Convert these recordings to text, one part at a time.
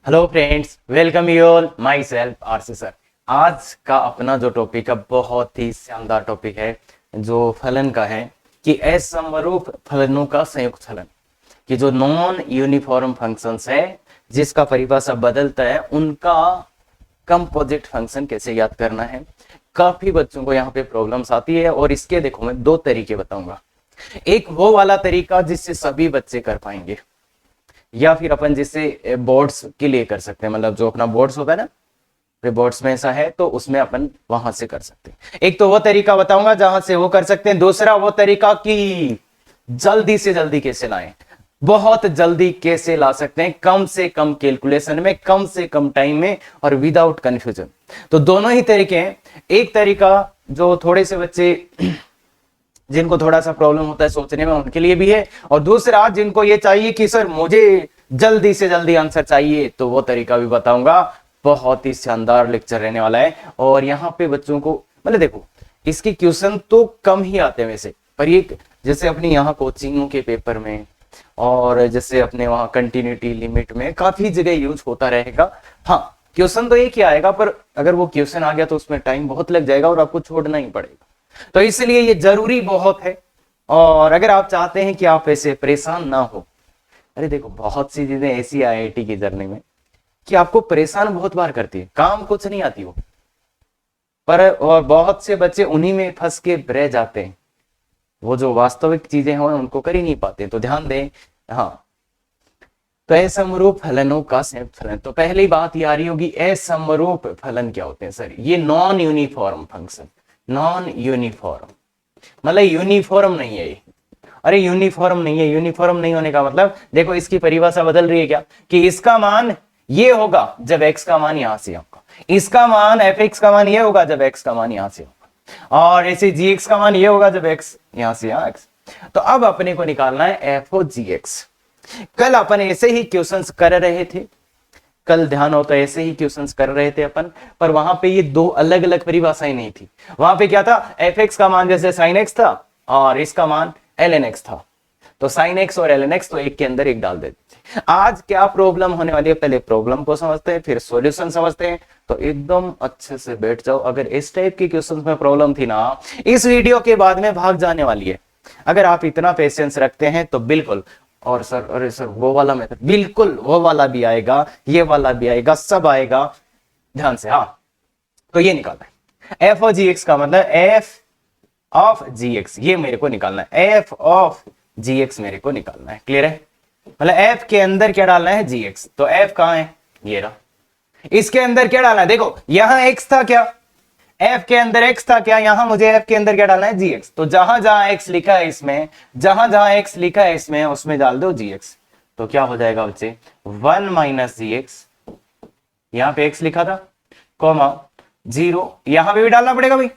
Hello friends, welcome you all. My self RC sir. आज का अपना जो टॉपिक है बहुत ही शानदार टॉपिक है जो फलन का है कि असमरूप फलनों का संयुक्त फलन कि जो नॉन यूनिफॉर्म फंक्शंस है जिसका परिभाषा बदलता है उनका कंपोजिट फंक्शन कैसे याद करना है। काफी बच्चों को यहाँ पे प्रॉब्लम्स आती है और इसके देखो मैं दो तरीके बताऊंगा। एक वो वाला तरीका जिससे सभी बच्चे कर पाएंगे, या फिर अपन जिससे बोर्ड्स के लिए कर सकते हैं, मतलब जो अपना बोर्ड्स होता है ना, बोर्ड्स में ऐसा है तो उसमें अपन वहां से कर सकते हैं। एक तो वो तरीका बताऊंगा जहां से वो कर सकते हैं, दूसरा वो तरीका कि जल्दी से जल्दी कैसे लाएं, बहुत जल्दी कैसे ला सकते हैं, कम से कम कैलकुलेशन में, कम से कम टाइम में और विदाउट कंफ्यूजन। तो दोनों ही तरीके हैं। एक तरीका जो थोड़े से बच्चे जिनको थोड़ा सा प्रॉब्लम होता है सोचने में उनके लिए भी है, और दूसरा जिनको ये चाहिए कि सर मुझे जल्दी से जल्दी आंसर चाहिए, तो वो तरीका भी बताऊंगा। बहुत ही शानदार लेक्चर रहने वाला है। और यहाँ पे बच्चों को मतलब देखो इसके क्वेश्चन तो कम ही आते हैं वैसे, पर ये जैसे अपनी यहाँ कोचिंगों के पेपर में और जैसे अपने वहाँ कंटिन्यूटी लिमिट में काफी जगह यूज होता रहेगा। हाँ, क्वेश्चन तो एक ही आएगा, पर अगर वो क्वेश्चन आ गया तो उसमें टाइम बहुत लग जाएगा और आपको छोड़ना ही पड़ेगा। तो इसलिए ये जरूरी बहुत है। और अगर आप चाहते हैं कि आप ऐसे परेशान ना हो, अरे देखो बहुत सी चीजें ऐसी आईआईटी की जर्नी में कि आपको परेशान बहुत बार करती है, काम कुछ नहीं आती वो, पर और बहुत से बच्चे उन्हीं में फंस के रह जाते हैं, वो जो वास्तविक चीजें हैं उनको कर ही नहीं पाते। तो ध्यान दें। हाँ, तो असमरूप फलनों का संयुक्त फलन। तो पहली बात ये आ रही होगी, असमरूप फलन क्या होते हैं सर? ये non uniform function, non uniform मतलब यूनिफॉर्म नहीं है ये। अरे यूनिफॉर्म नहीं है, यूनिफॉर्म नहीं होने का मतलब देखो इसकी परिभाषा बदल रही है क्या, कि इसका मान ये होगा जब x का मान यहां से होगा, इसका मान fx का मान ये होगा जब x का मान यहां से होगा, और ऐसे gx का मान ये होगा जब x यहां से यहां x। तो अब अपने को निकालना है f of gx। कल अपन ऐसे ही क्वेश्चंस कर रहे थे, कल ध्यान हो तो ऐसे ही क्वेश्चंस कर रहे थे अपन, पर वहां पे ये दो अलग अलग परिभाषाएं नहीं थी। वहां पे क्या था, fx का मान जैसे sin x था और इसका मान ln x था, तो sin x और ln x तो एक के अंदर एक डाल देते थे। आज क्या प्रॉब्लम होने वाली है, पहले प्रॉब्लम को समझते हैं फिर सॉल्यूशन समझते हैं। तो एकदम अच्छे से बैठ जाओ। अगर इस टाइप की क्वेश्चंस में प्रॉब्लम थी ना, इस वीडियो के बाद में भाग जाने वाली है। अगर आप इतना पेशेंस रखते हैं तो बिल्कुल। और सर अरे सर वो वाला मेथड, बिल्कुल वो वाला भी आएगा, ये वाला भी आएगा, सब आएगा, ध्यान से। हाँ, तो ये निकालना है f ऑफ gx का मतलब f ऑफ gx, ये मेरे को निकालना है, f ऑफ gx मेरे को निकालना है। क्लियर है? मतलब f के अंदर क्या डालना है, gx। तो f कहां है, ये रहा। इसके अंदर क्या डालना है, देखो यहां x था क्या, f के अंदर x था क्या, यहां मुझे f के अंदर क्या डालना है, gx। तो जहां जहां x लिखा है इसमें, जहां जहां x लिखा है इसमें, उसमें डाल दो gx। तो क्या हो जाएगा बच्चे, 1 माइनस gx, यहां पे x लिखा था, कॉमा 0, यहां पे भी डालना पड़ेगा भाई।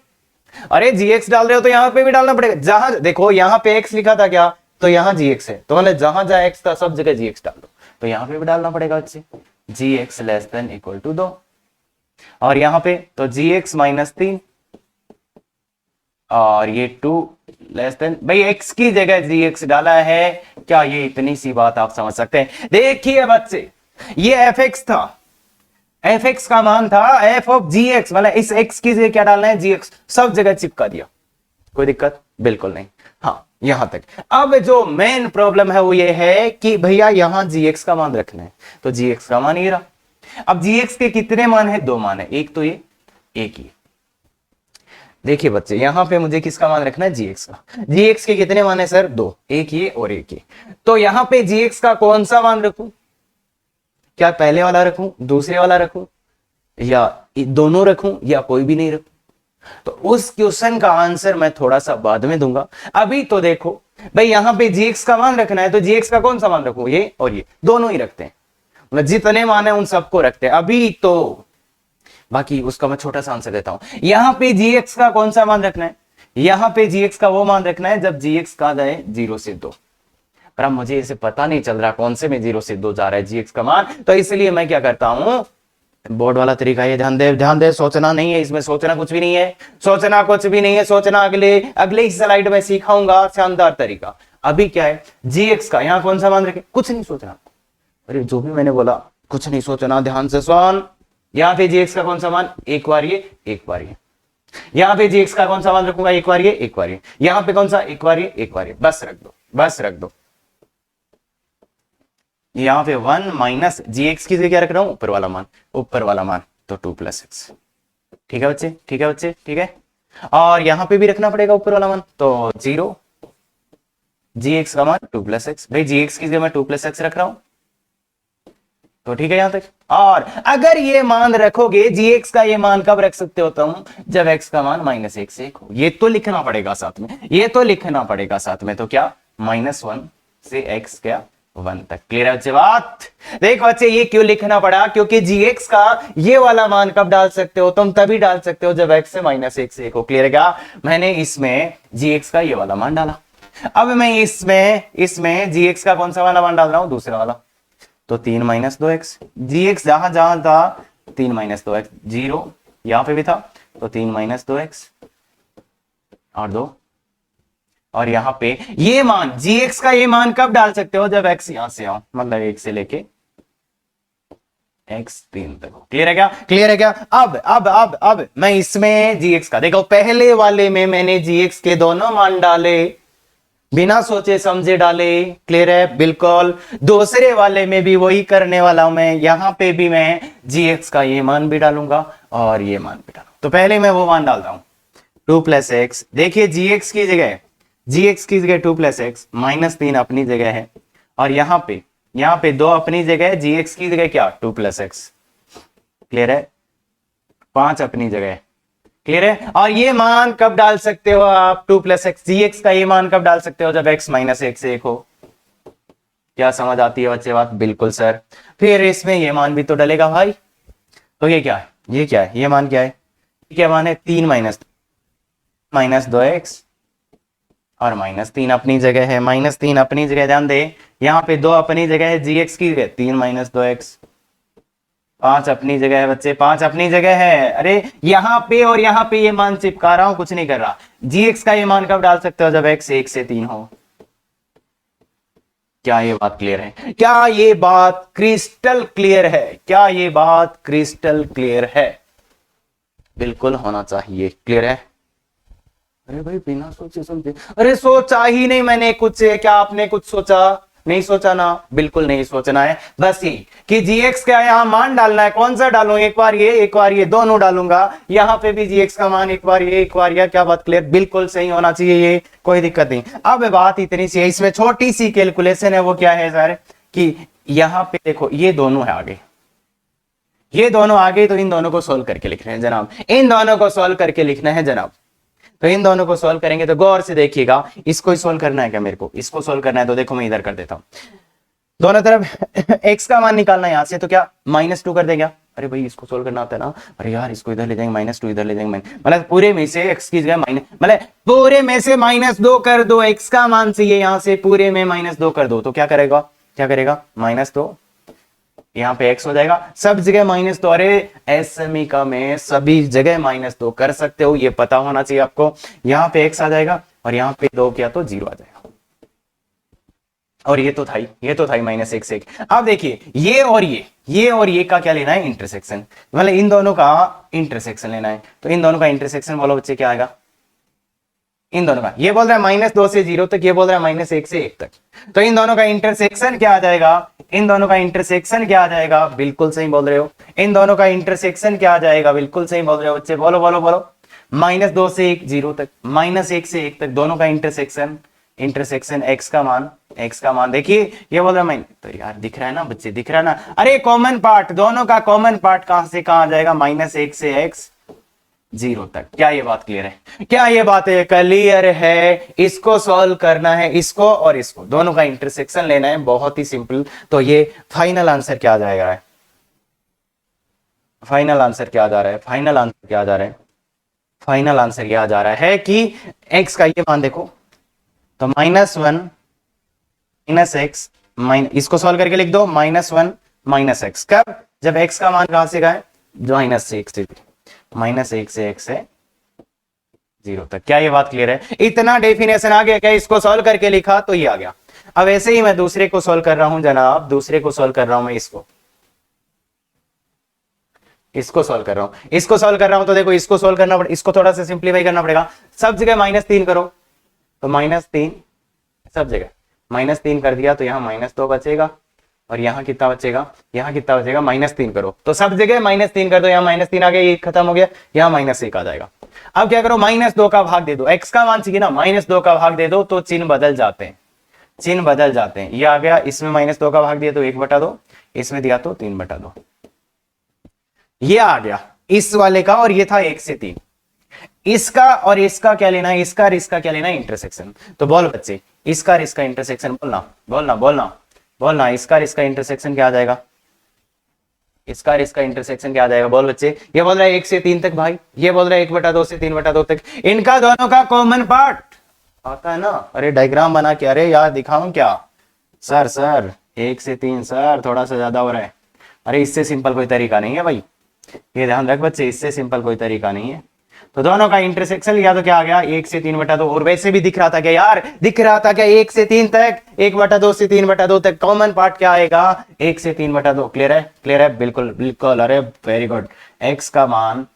अरे gx डाल रहे हो तो यहां पे भी डालना पड़ेगा। जहां देखो यहां पे x लिखा था क्या, तो यहां gx है, तो मतलब जहां जहां x था सब जगह gx डाल दो। तो यहां पे भी डालना पड़ेगा बच्चे, gx less than equal to 2, और यहां पे तो gx माइनस 3 और ये 2 लेस देन, भाई x की जगह gx डाला है क्या, ये इतनी सी बात आप समझ सकते हैं। देखिए बच्चे, ये fx था, fx का मान था f ऑफ gx, मतलब इस x की जगह क्या डालना है, gx, सब जगह चिपका दिया, कोई दिक्कत बिल्कुल नहीं। हाँ, यहां तक। अब जो मेन प्रॉब्लम है वो ये है कि भैया यहां gx का मान रखना है, तो gx का मान ये रहा। अब gx के कितने मान है, दो मान है, एक तो ये, एक ही। देखिए बच्चे यहां पे मुझे किसका मान रखना है, gx का। gx के कितने मान है सर, दो, एक ये और एक ये। तो यहां पे gx का कौन सा मान रखूं, क्या पहले वाला रखूं, दूसरे वाला रखूं, या दोनों रखूं, या कोई भी नहीं रखूं? तो उस क्वेश्चन का आंसर मैं थोड़ा सा बाद में दूंगा। अभी तो देखो भाई यहां पे gx का मान रखना है, तो gx का कौन सा मान रखूं, ये और ये दोनों ही रखते हैं, मतलब जितने मान है उन सबको रखते हैं अभी तो। बाकी उसका मैं छोटा सा आंसर देता हूं। यहां पे gx का कौन सा मान रखना है, यहां पे gx का वो मान रखना है जब gx कहां जाए, 0 से 2। पर अब मुझे इसे पता नहीं चल रहा कौन से में 0 से 2 जा रहा है gx का मान, तो इसलिए मैं क्या करता हूं, बोर्ड वाला तरीका है, ध्यान दे, सोचना नहीं है इसमें, सोचना कुछ भी नहीं है, सोचना कुछ भी नहीं है, सोचना अगले ही स्लाइड में सिखाऊंगा शानदार तरीका। अभी क्या है, gx का यहां कौन सा मान रखे, कुछ नहीं सोचना। अरे जो भी मैंने बोला कुछ नहीं सोचना, ध्यान से सुन। यहाँ पे जी का कौन सा मान, एक बार ये, एक बार ये। यहाँ पे जी का कौन सा मान रखूंगा, एक बार ये, एक बार ये। यहाँ पे कौन सा, एक बार ये, एक बार ये। बस रख दो, बस रख दो। यहाँ पे 1 माइनस जी की जगह क्या रख रहा हूं, ऊपर वाला मान, ऊपर वाला मान, तो 2 + x। ठीक है बच्चे, ठीक है बच्चे, ठीक है। और यहां पे भी रखना पड़ेगा ऊपर वाला मान, तो 0 जी का मान 2 + x। भाई जी की जगह मैं 2 + x रख रहा हूं, तो ठीक है यहां तक। और अगर ये मान रखोगे, जी का ये मान कब रख सकते हो तुम, जब x का मान -1 से 1 हो। ये तो लिखना पड़ेगा साथ में, ये तो लिखना पड़ेगा साथ में। तो क्या, -1 से x क्या, 1 तक। क्लियर है बच्चे बात। देखो बच्चे ये क्यों लिखना पड़ा, क्योंकि जी का ये वाला मान कब डाल सकते हो तुम, तभी डाल सकते हो जब x से -1 से 1 हो। क्लियर है क्या। मैंने इसमें जी का ये वाला मान डाला, अब मैं इसमें जी का कौन सा वाला मान डाल रहा हूं, दूसरा वाला। तो 3 - 2x, जी जहां जहां था 3 - 2x, 0 यहां पे भी था, तो 3 - 2x और 2। और यहां पे ये मान जी का ये मान कब डाल सकते हो, जब x यहां से आओ, मतलब 1 से लेके x 3 तक। क्लियर है क्या, क्लियर है क्या। अब मैं इसमें जी का, देखो पहले वाले में मैंने जी के दोनों मान डाले, बिना सोचे समझे डाले। क्लियर है बिल्कुल। दूसरे वाले में भी वही करने वाला हूं मैं, यहां पे भी मैं जी का ये मान भी डालूंगा और ये मान भी डालूंगा। तो पहले मैं वो मान डालता हूं, 2 + x। देखिए जी की जगह 2 + x, -3 अपनी जगह है, और यहां पे 2 अपनी जगह है, जी की जगह क्या, 2 + x। क्लियर है, 5 अपनी जगह है। क्लियर है। और ये मान कब डाल सकते हो आप, 2 + x, जी का ये मान कब डाल सकते हो, जब x -1 से 1 हो। क्या समझ आती है बच्चे बात, बिल्कुल सर। फिर इसमें ये मान भी तो डलेगा भाई। तो ये क्या है, ये क्या है, ये मान क्या है, क्या मान है, 3 - 2x और -3 अपनी जगह है, -3 अपनी जगह। ध्यान दे, यहां पे 2 अपनी जगह है, जी की जगह 3 - 2x। 5 अपनी जगह है बच्चे, 5 अपनी जगह है। अरे यहां पे और यहां पे ये मान चिपका रहा हूं, कुछ नहीं कर रहा। जी का ये मान कब डाल सकते हो, जब x 1 से 3 हो। क्या ये बात क्लियर है, क्या ये बात क्रिस्टल क्लियर है, क्या ये बात क्रिस्टल क्लियर है, बिल्कुल होना चाहिए। क्लियर है। अरे भाई बिना सोचे समझे, अरे सोचा ही नहीं मैंने कुछ, क्या आपने कुछ सोचा, नहीं सोचा ना, बिल्कुल नहीं सोचना है। बस ये कि जी का यहाँ मान डालना है, कौन सा डालूं, एक बार ये, एक बार ये, दोनों डालूंगा। यहाँ पे भी जी का मान एक बार ये, एक बार ये। क्या बात क्लियर, बिल्कुल सही होना चाहिए, ये कोई दिक्कत नहीं। अब बात इतनी सी है, इसमें छोटी सी कैलकुलेशन है, वो क्या है सर, कि यहाँ पे देखो ये दोनों है आगे, ये दोनों आगे, तो इन दोनों को सोल्व करके लिखना है जनाब, इन दोनों को सोल्व करके लिखना है जनाब। तो इन दोनों को सॉल्व करेंगे, तो गौर से देखिएगा, इसको ही सॉल्व करना है क्या मेरे को, इसको सॉल्व करना है। तो देखो मैं इधर कर देता हूं, दोनों तरफ x का मान निकालना है यहां से, तो क्या -2 कर देगा। अरे भाई इसको सोल्व करना आता है ना, अरे यार इसको इधर ले जाएंगे, -2 इधर ले जाएंगे, मतलब पूरे में से x की जगह मतलब पूरे में से -2 कर दो, x का मान से ये यहां से पूरे में -2 कर दो, तो क्या करेगा, क्या करेगा, -2, यहाँ पे x हो जाएगा, सब जगह -2। अरे एसएमई का में सभी जगह -2 कर सकते हो, ये पता होना चाहिए आपको। यहाँ पे x आ जाएगा और यहाँ पे 2 किया तो 0 आ जाएगा, और ये तो था ही, ये तो था ही -1 से 1। अब देखिए ये और ये का क्या लेना है, इंटरसेक्शन, मतलब इन दोनों का इंटरसेक्शन लेना है। तो इन दोनों का इंटरसेक्शन बोलो बच्चे, क्या आएगा, इन दोनों का, ये बोल रहा है -2 से 0 तक, ये बोल रहा है -1 से 1 तक। तो इन दोनों का इंटरसेक्शन क्या आ जाएगा, इन दोनों का इंटरसेक्शन क्या आ जाएगा, बिल्कुल सही बोल रहे हो। इन दोनों का इंटरसेक्शन क्या आ जाएगा, बिल्कुल सही बोल रहे हो बच्चे, बोलो बोलो बोलो। -2 से 1 0 तक, -1 से 1 तक, दोनों का इंटरसेक्शन x का मान देखिए, ये बोल रहा है तो यार दिख रहा है ना बच्चे, दिख रहा है ना। अरे कॉमन पार्ट, दोनों का कॉमन पार्ट कहां से कहां आ जाएगा, -1 से x 0 तक। क्या ये बात क्लियर है, क्या ये बात है क्लियर है। इसको सॉल्व करना है, इसको और इसको, दोनों का इंटरसेक्शन लेना है, बहुत ही सिंपल। तो ये फाइनल आंसर क्या आ जाएगा, फाइनल आंसर क्या आ जा रहा है, फाइनल आंसर क्या आ जा रहा है, फाइनल आंसर क्या आ जा रहा है कि x का ये मान देखो, तो -1 -x, इसको सॉल्व करके लिख दो, -1 -x, कब, जब x का मान कहां से गया, -1 से x से 0 तक। क्या ये बात क्लियर है, इतना डेफिनेशन आ गया क्या, इसको सॉल्व करके लिखा तो ये आ गया। अब ऐसे ही मैं दूसरे को सॉल्व कर रहा हूं जनाब, दूसरे को सॉल्व कर रहा हूं मैं, इसको इसको सॉल्व कर रहा हूं, इसको सॉल्व कर रहा हूं, तो देखो इसको सॉल्व करना पड़ेगा, इसको थोड़ा सा सिंप्लीफाई करना पड़ेगा। सब जगह -3 करो, तो -3 सब जगह -3 कर दिया, तो यहाँ -2 बचेगा, और यहाँ कितना बचेगा, यहाँ कितना बचेगा, -3 करो, तो सब जगह -3 कर दो, यहाँ -3 आ गया, ये खत्म हो गया, यहाँ -1 आ जाएगा। अब क्या करो, -2 का भाग दे दो, x का मान चाहिए ना, -2 का भाग दे दो तो चिन्ह बदल जाते हैं, चिन्ह बदल जाते हैं। ये आ गया, इसमें -2 का भाग दिया तो 1/2, इसमें दिया तो 3/2, ये आ गया इस वाले का, और ये था 1 से 3। इसका और इसका क्या लेना है, इसका और इसका क्या लेना है, इंटरसेक्शन। तो बोल बच्चे, इसका और इसका इंटरसेक्शन, बोलना बोलना बोलना बोलना, इसका और इसका इंटरसेक्शन क्या आ जाएगा, इसका और इसका इंटरसेक्शन क्या आ जाएगा, बोल बच्चे। ये बोल रहा है 1 से 3 तक भाई, ये बोल रहा है 1/2 से 3/2 तक, इनका दोनों का कॉमन पार्ट आता है ना। अरे डायग्राम बना के, अरे यार दिखाऊं क्या सर 1 से 3 सर थोड़ा सा ज्यादा हो रहा है। अरे इससे सिंपल कोई तरीका नहीं है भाई, ये ध्यान रख बच्चे, इससे सिंपल कोई तरीका नहीं है। तो दोनों का इंटरसेक्शन लिया तो क्या आ गया, 1 से 3/2। और वैसे भी दिख रहा था क्या यार, दिख रहा था क्या 1 से 3 तक, 1/2 से 3/2 तक कॉमन पार्ट क्या आएगा, 1 से 3/2। क्लियर है, क्लियर है, बिल्कुल बिल्कुल, अरे वेरी गुड। x का मान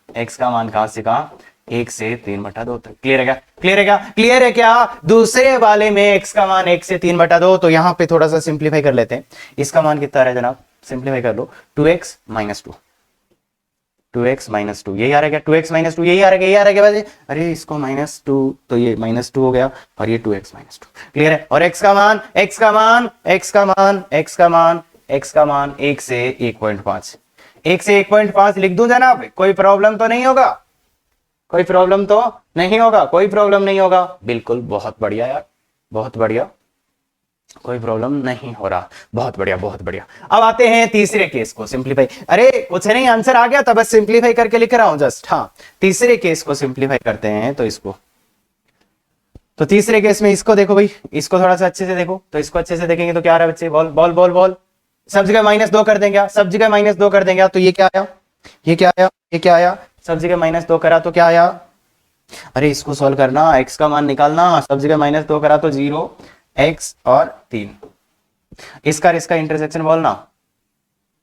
कहां से कहां, 1 से 3/2 तक। क्लियर है क्या, क्लियर है क्या, क्लियर है क्या। दूसरे वाले में x का मान 1 से 3/2, तो यहां पे थोड़ा सा सिंप्लीफाई कर लेते हैं। इसका मान कितना है जनाब, सिंप्लीफाई कर लो, 2x - 2, 2x - 2, यही आ रहा है क्या, 2x - 2, यही आ रहा है, यही आ रहा है क्या। अरे इसको -2, तो ये -2 हो गया, और ये 2x - 2। क्लियर है। और x का मान 1 से 1.5, 1 से 1.5 लिख दूं जनाब, कोई प्रॉब्लम तो नहीं होगा, कोई प्रॉब्लम तो नहीं होगा, कोई प्रॉब्लम नहीं होगा, बिल्कुल, बहुत बढ़िया यार, बहुत बढ़िया, कोई प्रॉब्लम नहीं हो रहा, बहुत बढ़िया बहुत बढ़िया। अब आते हैं तीसरे केस को सिंप्लीफाई। अरे कुछ नहीं, आंसर आ गया था, बस सिंप्लीफाई करके लिख रहा हूं जस्ट। हाँ, तीसरे केस को सिंप्लीफाई करते हैं, तो इसको, तो तीसरे केस में इसको देखो भाई, इसको थोड़ा सा अच्छे से देखो, तो इसको अच्छे से देखेंगे तो क्या आ रहा है बच्चे, बोल बोल बोल बोल, सब जगह -2 कर देंगे, सब जगह -2 कर देंगे, तो ये क्या आया, ये क्या आया, ये क्या आया, सब जगह -2 करा तो क्या आया। अरे इसको सॉल्व करना, x का मान निकालना, सब जगह -2 करा तो 0, x और 3। इसका इसका इंटरसेक्शन बोलना,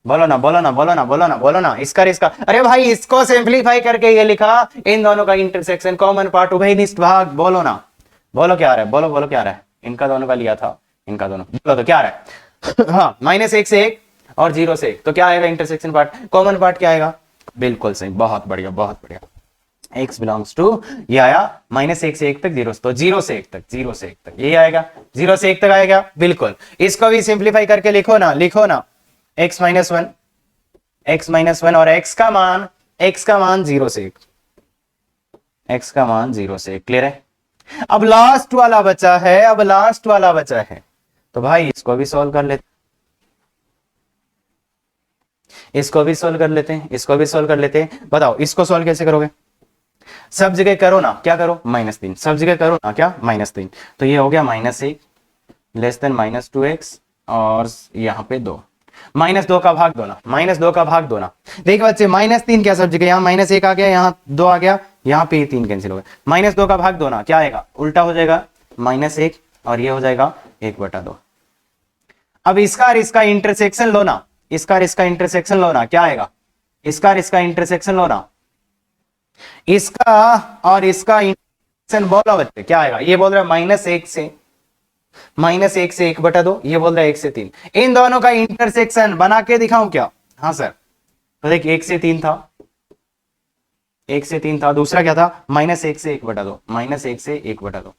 बोलो ना बोलो ना बोलो ना बोलो ना बोलो ना, इसका इसका। अरे भाई इसको सिंप्लीफाई करके ये लिखा, इन दोनों का इंटरसेक्शन कॉमन पार्ट उभयनिष्ठ भाग, बोलो ना, बोलो क्या आ रहा है, बोलो बोलो क्या आ रहा है, इनका दोनों का लिया था, इनका दोनों, बोलो तो क्या आ रहा है। हाँ, -1 से 1 और 0 से 1, तो क्या आएगा इंटरसेक्शन पार्ट, कॉमन पार्ट क्या आएगा, बिल्कुल सही, बहुत बढ़िया बहुत बढ़िया। x बिलोंग्स टू, ये आया -1 से 1 तक, 0, तो 0 से 1 तक, 0 से 1 तक, यही आएगा, 0 से 1 तक आएगा, बिल्कुल। इसको भी सिंप्लीफाई करके लिखो ना, लिखो ना, x - 1 और x का मान 0 से 1, x का मान 0 से 1। क्लियर है। अब लास्ट वाला बचा है, अब लास्ट वाला बचा है, तो भाई इसको भी सॉल्व कर लेते, इसको भी सॉल्व कर लेते हैं, इसको भी सॉल्व कर लेते हैं। बताओ इसको सॉल्व कैसे करोगे, सब जगह करो ना, क्या करो, -3, सब जगह करो ना क्या, -3, तो ये हो गया -1 लेस देन -2x, और यहाँ पे 2, -2 का भाग दो ना, -2 का भाग दो ना। देखो बच्चे, -3 क्या, सब जगह यहाँ -1 आ गया, यहाँ 2 आ गया, यहाँ पे 3 कैंसिल हो गया, -2 का भाग दो ना, क्या आएगा, उल्टा हो जाएगा, -1, और ये हो जाएगा 1/2। अब इसका और इसका इंटरसेक्शन लो ना, इसका और इसका इंटरसेक्शन लो ना, क्या आएगा, इसका और इसका इंटरसेक्शन लो ना, इसका और इसका इंटरसेक्शन बोलो बच्चे, क्या आएगा, ये बोल रहा है -1 से 1/2, ये बोल रहा है 1 से 3, इन दोनों का इंटरसेक्शन बना के दिखाऊं क्या। हाँ सर, तो देख 1 से 3 था, 1 से 3 था, दूसरा क्या था, -1 से 1/2, -1 से 1/2,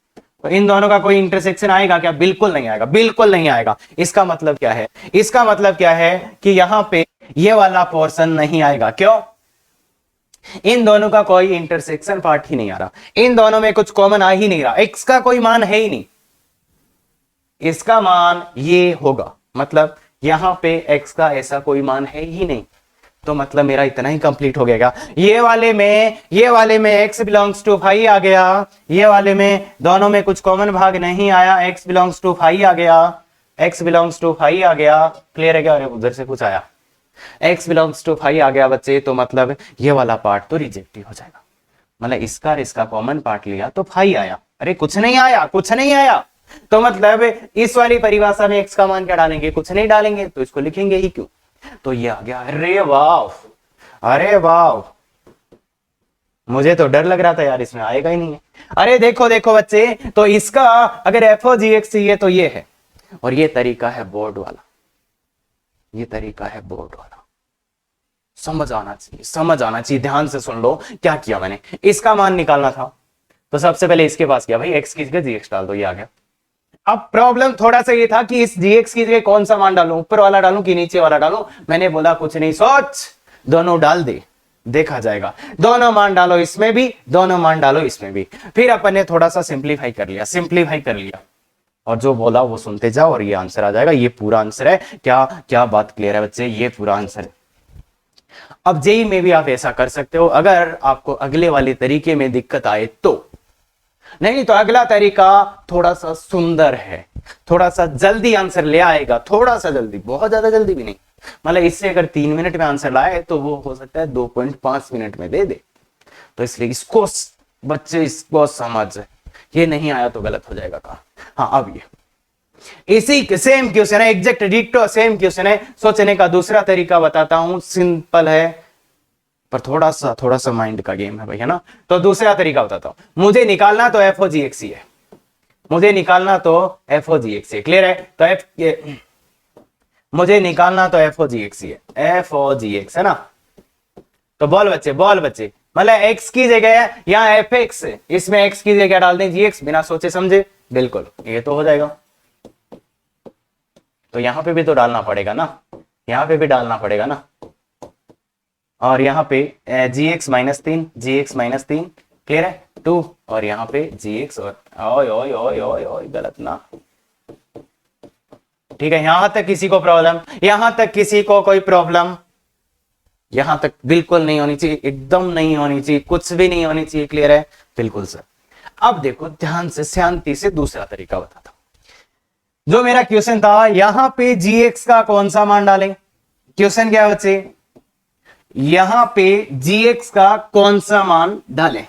तो इन दोनों का कोई इंटरसेक्शन आएगा क्या, बिल्कुल नहीं आएगा, बिल्कुल नहीं आएगा। इसका मतलब क्या है, इसका मतलब क्या है कि यहां पे ये वाला पोर्शन नहीं आएगा, क्यों, इन दोनों का कोई इंटरसेक्शन पार्ट ही नहीं आ रहा, इन दोनों में कुछ कॉमन आ ही नहीं रहा, x का कोई मान है ही नहीं, इसका मान ये होगा, मतलब यहां पे x का ऐसा कोई मान है ही नहीं, तो मतलब मेरा इतना ही कंप्लीट हो गया। ये वाले में x बिलोंग्स टू 5 आ गया, ये वाले में दोनों में कुछ कॉमन भाग नहीं आया, x बिलोंग्स टू 5 आ गया, x बिलोंग्स टू 5 आ गया। क्लियर है क्या, अरे उधर से कुछ आया, x बिलोंग्स टू 5 आ गया बच्चे, तो मतलब ये वाला पार्ट तो रिजेक्ट ही हो जाएगा, मतलब इसका और इसका कॉमन पार्ट लिया तो 5 आया, अरे कुछ नहीं आया, कुछ नहीं आया, तो मतलब इस वाली परिभाषा में x का मान क्या डालेंगे, कुछ नहीं डालेंगे, तो इसको लिखेंगे ही क्यों, तो ये आ गया। अरे वाह, अरे वाह, मुझे तो डर लग रहा था यार इसमें आएगा ही नहीं है। अरे देखो देखो बच्चे, तो इसका अगर एफ ओ जी एक्स चाहिए तो ये है, और ये तरीका है बोर्ड वाला, ये तरीका है बोर्ड वाला। समझ आना चाहिए, समझ आना चाहिए, ध्यान से सुन लो क्या किया मैंने। इसका मान निकालना था तो सबसे पहले इसके पास किया भाई, एक्स की जगह जी एक्स डाल दो, ये आ गया। अब प्रॉब्लम थोड़ा सा ये था कि इस जी एक्स की जगह कौन सा मान डालूं, ऊपर वाला डालूं कि नीचे वाला डालूं। मैंने बोला कुछ नहीं सोच, दोनों डाल दे, देखा जाएगा। दोनों मान डालो इसमें भी, दोनों मान डालो इसमें भी। फिर अपन ने थोड़ा सा सिंप्लीफाई कर लिया, सिंप्लीफाई कर लिया, और जो बोला वो सुनते जाओ और ये आंसर आ जाएगा। ये पूरा आंसर है। क्या क्या बात क्लियर है बच्चे? ये पूरा आंसर है। अब जेई में भी आप ऐसा कर सकते हो, अगर आपको अगले वाले तरीके में दिक्कत आए तो। नहीं तो अगला तरीका थोड़ा सा सुंदर है, थोड़ा सा जल्दी आंसर ले आएगा, थोड़ा सा जल्दी, बहुत ज्यादा जल्दी भी नहीं। मतलब इससे अगर 3 मिनट में आंसर लाए तो वो हो सकता है 2.5 मिनट में दे दे। तो इसलिए इसको बच्चे इसको समझ, ये नहीं आया तो गलत हो जाएगा काम। हाँ अब ये इसी सेम क्वेश्चन है, एग्जैक्ट डिट्टो सेम क्वेश्चन है। सोचने का दूसरा तरीका बताता हूं, सिंपल है पर थोड़ा सा माइंड का गेम है भाई, है ना। तो दूसरा तरीका बताता हूं, मुझे निकालना तो एफ ओ जी एक्स ही है, मुझे निकालना तो एफ ओ जी एक्स है। क्लियर है? तो मुझे निकालना तो एफ ओ जी एक्स ही है, एफ ओ जी एक्स है ना। तो बोल बच्चे, बोल बच्चे, मतलब एक्स की जगह यहाँ एफ एक्स, इसमें एक्स की जगह डाल दें जी एक्स, बिना सोचे समझे। बिल्कुल, ये तो हो जाएगा। तो यहां पे भी तो डालना पड़ेगा ना, यहां पे भी डालना पड़ेगा ना। और यहाँ पे जी एक्स माइनस 3, जी एक्स माइनस 3, क्लियर है 2, और यहाँ पे जी एक्स, और ओए ओए ओए ओए ओए गलत ना। ठीक है, यहां तक किसी को प्रॉब्लम? यहां तक किसी को कोई प्रॉब्लम? यहां तक बिल्कुल नहीं होनी चाहिए, एकदम नहीं होनी चाहिए, कुछ भी नहीं होनी चाहिए। क्लियर है? बिल्कुल सर। अब देखो ध्यान से, शांति से दूसरा तरीका बताता हूं। जो मेरा क्वेश्चन था, यहां पे जी एक्स का कौन सा मान डालें? क्वेश्चन क्या है बच्चे? यहां पे जी एक्स का कौन सा मान डालें?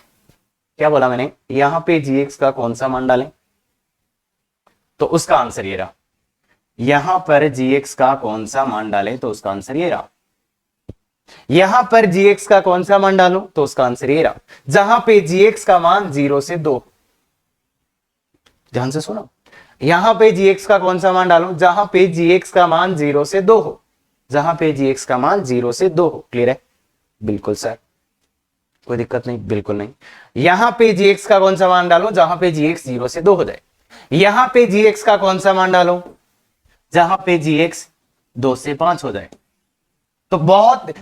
क्या बोला मैंने? यहां पे जी एक्स का कौन सा मान डालें? तो उसका आंसर ये रहा। यहां पर जी एक्स का कौन सा मान डालें तो उसका आंसर ये रहा। यहां पर जी एक्स का कौन सा मान डालूं तो उसका आंसर ये रहा, जहां पे जी एक्स का मान 0 से 2। ध्यान से सुनो, यहां पे जी एक्स का कौन सा मान डालूं? जहां पे जी एक्स का मान 0 से 2 हो, जहां पे जी एक्स का मान 0 से 2 हो। क्लियर है? बिल्कुल सर, कोई दिक्कत नहीं, बिल्कुल नहीं। यहां पे जी एक्स का कौन सा मान डालूं? जहां पे जी एक्स 0 से 2 हो जाए। यहां पे जी एक्स का कौन सा मान डालूं? जहां पे जी एक्स 2 से 5 हो जाए। तो बहुत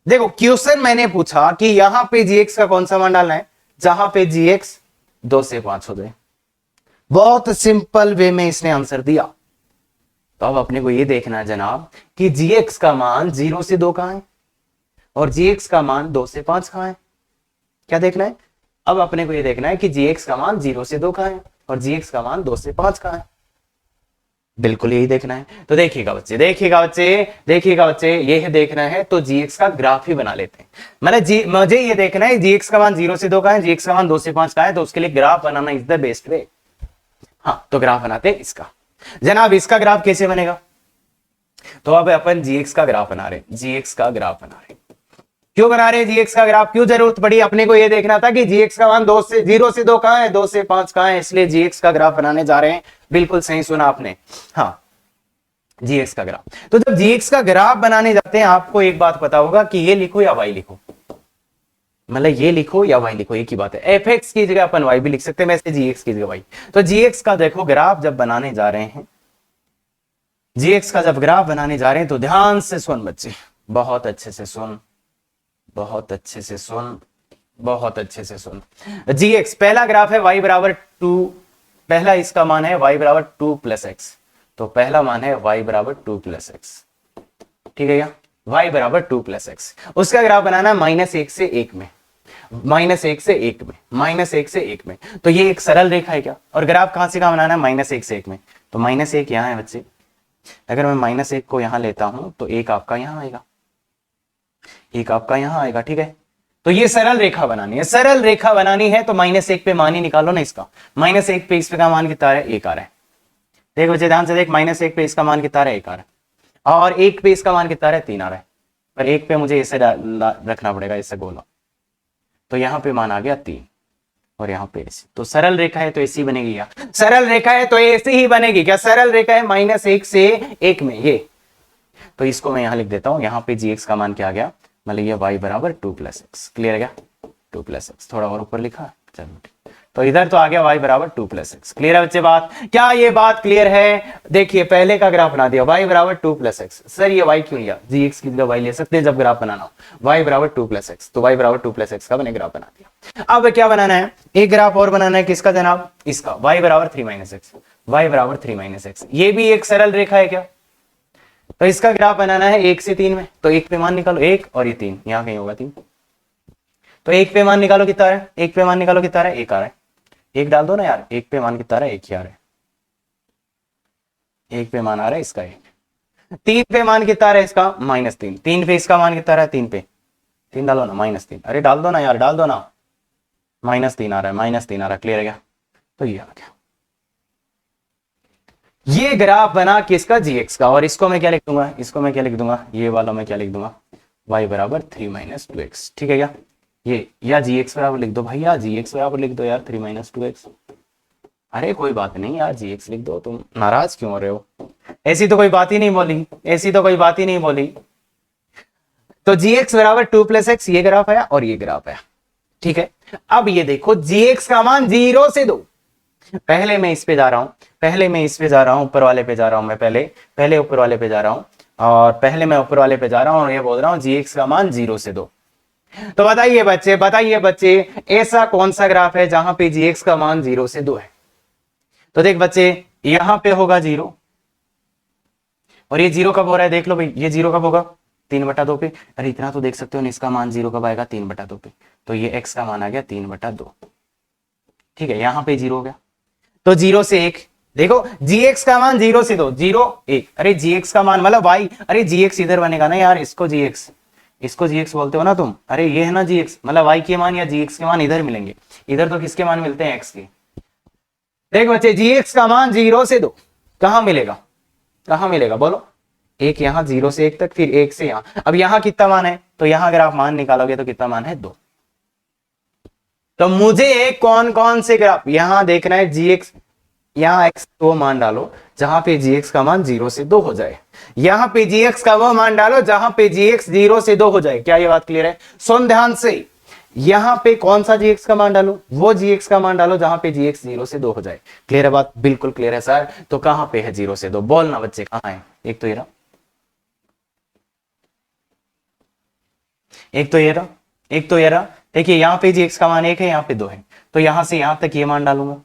देखो, क्वेश्चन मैंने पूछा कि यहां पे जी एक्स का कौन सा मान डालना है, जहां पे जी एक्स 2 से 5 हो जाए। बहुत सिंपल वे में इसने आंसर दिया। तो अब अपने को ये देखना है जनाब कि जी एक्स का मान 0 से 2 कहां है और जी एक्स का मान 2 से 5 कहां है। क्या देखना है? अब अपने को ये देखना है कि जी एक्स का मान 0 से 2 कहां है और जी एक्स का मान 2 से 5 कहां है। बिल्कुल यही देखना है। तो देखिएगा बच्चे, देखिएगा बच्चे, देखिएगा बच्चे, ये देखना है तो जी एक्स का ग्राफ ही बना लेते हैं। मतलब जी मुझे ये देखना है जी एक्स का मान 0 से 2 का है, जी एक्स का मान 2 से 5 का है, तो उसके लिए graph banana is the best way. हाँ, तो ग्राफ बनाते हैं इसका। जनाब इसका ग्राफ कैसे बनेगा? तो अब अपन जी एक्स का ग्राफ बना रहे हैं, जी एक्स का ग्राफ बना रहे हैं। क्यों बना रहे हैं जी एक्स का ग्राफ? क्यों जरूरत पड़ी? अपने को ये देखना था कि जी एक्स का मान 0 से 2 कहां है, 2 से 5 कहां है, इसलिए जी एक्स का ग्राफ बनाने जा रहे हैं। बिल्कुल सही सुना आपने। हाँ, जी एक्स का ग्राफ। तो जब जी एक्स का ग्राफ बनाने जाते हैं, आपको एक बात पता होगा कि ये लिखो या वाई लिखो, मतलब ये लिखो या वाई लिखो, एक ही बात है। एफ एक्स की जगह अपन वाई भी लिख सकते हैं, वैसे जी एक्स की जगह वाई। तो जी एक्स का देखो ग्राफ जब बनाने जा रहे हैं, जी एक्स का जब ग्राफ बनाने जा रहे हैं तो ध्यान से सुन बच्चे, बहुत अच्छे से सुन, बहुत अच्छे से सुन, बहुत अच्छे से सुन। जी एक्स पहला ग्राफ है y बराबर 2, पहला इसका मान है y बराबर 2 प्लस एक्स। तो पहला मान है y बराबर 2 प्लस एक्स। ठीक है क्या? y बराबर 2 प्लस एक्स। उसका ग्राफ बनाना है -1 से 1 में, -1 से 1 में, -1 से 1 में। तो ये एक सरल रेखा है क्या? और ग्राफ कहां से कहां बनाना है? -1 से 1 में। तो -1 यहां है बच्चे। अगर मैं -1 को यहां लेता हूं तो 1 आपका यहां आएगा, 1 आपका यहां आएगा। ठीक है? तो ये सरल रेखा बनानी है, सरल रेखा बनानी है तो -1 पे मान ही निकालो ना इसका। -1 पे इसका मान कितना है? 1 आ रहा है। देख बच्चे ध्यान से देख, -1 पे इसका मान कितना है? 1 आ रहा है। और 1 पे इसका मान कितना है? 3 आ रहा है। पर एक पे मुझे ऐसे रखना पड़ेगा, ऐसे गोला। तो यहाँ पे मान आ गया 3 और यहाँ पे ऐसे। तो सरल रेखा है तो ऐसी बनेगी क्या? सरल रेखा है तो ऐसी ही बनेगी क्या? सरल रेखा है -1 से 1 में ये। तो इसको मैं यहां लिख देता हूं, यहाँ पे gx का मान क्या आ गया, मतलब ये y बराबर 2 + x। क्लियर है क्या? 2 + x, थोड़ा और ऊपर लिखा, चलो ठीक। तो इधर तो आ गया y बराबर 2 + x। क्लियर है बच्चे बात? क्या ये बात क्लियर है? देखिए पहले का ग्राफ बना दिया, y बराबर 2 + x। सर ये y क्यों लिया? gx की जगह y ले सकते हैं जब ग्राफ बनाना हो। y बराबर 2 + x, तो y बराबर 2 + x का मैंने ग्राफ बना दिया। अब क्या बनाना है? एक ग्राफ और बनाना है, किसका जनाब? इसका, y बराबर 3 - x, y बराबर 3 - x। ये भी एक सरल रेखा है क्या? तो इसका ग्राफ बनाना है 1 से 3 में। तो 1 पे मान निकालो, 1 और ये 3, यहां कहीं होगा 3। तो 1 पे मान निकालो कितना आ रहा है? 1 पे मान निकालो कितना आ रहा है? 1 आ रहा है। 1 डाल दो ना यार, 1 पे मान कितना आ रहा है? 1 ही आ रहा है। 1 पे मान आ रहा है इसका 1। 3 पे मान कितना आ रहा है इसका? -3। 3 पे इसका मान कितना आ रहा है? 3 पे 3 डालो ना, -3। अरे डाल दो ना यार, डाल दो ना। -3 आ रहा है, -3 आ रहा है। क्लियर है क्या? तो ये आ गया। ये ग्राफ बना किसका? gx का। और इसको मैं क्या लिख दूंगा? इसको मैं क्या लिख दूंगा? ये वाला मैं क्या लिख दूंगा? y बराबर 3 - 2x। ठीक है क्या? ये या gx बराबर लिख दो भाई, या gx बराबर लिख दो यार 3 - 2x। अरे कोई बात नहीं यार, gx लिख दो। तुम नाराज क्यों हो रहे हो? ऐसी तो कोई बात ही नहीं बोली, ऐसी तो कोई बात ही नहीं बोली। तो gx बराबर 2 + x, ये ग्राफ आया और ये ग्राफ आया। ठीक है, अब ये देखो gx का मान 0 से 2। पहले मैं इस पे जा रहा हूं, पहले मैं इस पे जा रहा हूं, ऊपर वाले पे जा रहा हूं। मैं पहले ऊपर वाले पे जा रहा हूं, और पहले मैं ऊपर वाले पे जा रहा हूं और ये बोल रहा हूं gx का मान 0 से 2। तो बताइए बच्चे, ऐसा कौन सा ग्राफ है जहां पे gx का मान 0 से 2 है? तो देख बच्चे, यहां पे होगा 0, और ये 0 कब हो रहा है? देख लो भाई, ये 0 कब होगा? 3/2 पे। अरे इतना तो देख सकते हो ना, इसका मान 0 कब आएगा? 3/2 पे। तो ये x का मान आ गया 3/2। ठीक है, यहां पे 0 हो गया। तो 0 से 1, देखो gx का मान 0 से 2, 0 1। अरे gx का मान मतलब y, अरे gx इधर बनेगा ना यार, इसको gx बोलते हो ना तुम। अरे ये है ना gx, मतलब y के मान या gx के मान इधर मिलेंगे। इधर तो किसके मान मिलते हैं? x के। देख बच्चे, gx का मान 0 से 2 कहां मिलेगा? कहां मिलेगा बोलो? एक यहां 0 से 1 तक, फिर 1 से यहां। अब यहां कितना मान है? तो यहां अगर आप मान निकालोगे तो कितना मान है? 2। तो मुझे कौन कौन से ग्राफ यहां देखना है? gx, यहां x वो मान डालो जहां पे gx का मान 0 से 2 हो जाए। यहां पे gx का वो मान डालो जहां पे gx 0 से 2 हो जाए। क्या ये बात क्लियर है? सुन ध्यान से, यहां पे कौन सा gx का मान डालो? वो gx का मान डालो जहां पे gx 0 से 2 हो जाए। क्लियर है बात? बिल्कुल क्लियर है सर। तो कहां पे है 0 से 2? बोलना बच्चे, कहां है? एक तो ये रहा, एक तो ये रहा, एक तो ये रहा। देखिए यहां पे gx का मान 1 है, यहां पे 2 है। तो यहां से यहां तक ये मान डालूंगा,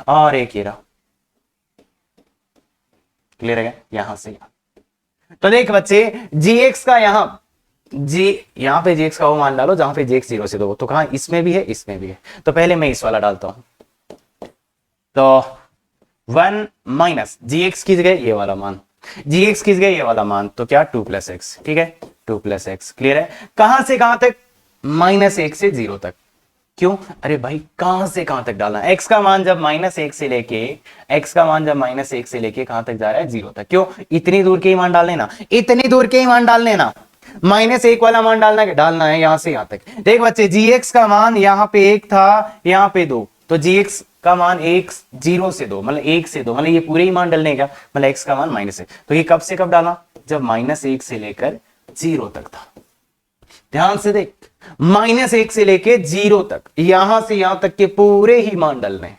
और एक ये रहा। क्लियर है? यहां से यहां। तो देख बच्चे, gx का यहां पे gx का वो मान डालो जहां पे gx 0 से 2। तो कहां? इसमें भी है, इसमें भी है। तो पहले मैं इस वाला डालता हूं। तो 1 - gx की जगह ये वाला मान, gx की जगह ये वाला मान, तो क्या? 2 + x। ठीक है, 2 + x। क्लियर है? कहां से कहां तक? -1 से 0 तक। क्यों? अरे भाई कहां से कहां तक डालना है? x का मान जब -1 से लेके, x का मान जब -1 से लेके कहां तक जा रहा है? 0 तक। क्यों? इतनी दूर के ही मान डालने ना, इतनी दूर के ही मान डालने ना। -1 वाला मान डालना है यहां से यहां तक। देख बच्चे, gx का मान यहां पे 1 था, यहां पे 2। तो gx का मान 1 0 से 2, मतलब 1 से 2, मतलब ये पूरे ही मान डालने का, मतलब x का मान -1। तो ये कब से कब डाला? जब -1 से लेकर 0 तक था। ध्यान से देख, -1 से लेके 0 तक, यहां से यहां तक के पूरे ही मान डालने,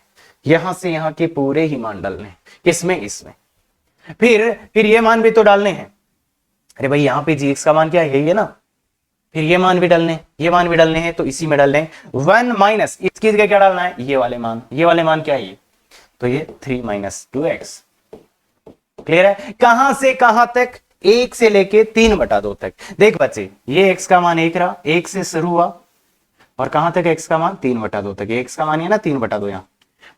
यहां से यहां के पूरे ही मान डालने। किसमें? इसमें। फिर ये मान भी तो डालने हैं। अरे भाई यहां पे gx का मान क्या है? यही है ना। फिर ये मान भी डालने, ये मान भी डालने हैं, तो इसी में डालने 1 - इसकी जगह क्या डालना है? ये वाले मान। ये वाले मान क्या है? ये तो ये 3 - 2x। क्लियर है? कहां से कहां तक? 1 से लेके 3/2 तक। देख बच्चे, ये x का मान 1 रहा, 1 से शुरू हुआ, और कहां तक x का मान? 3/2 तक। x का मान है ना 3/2। यहां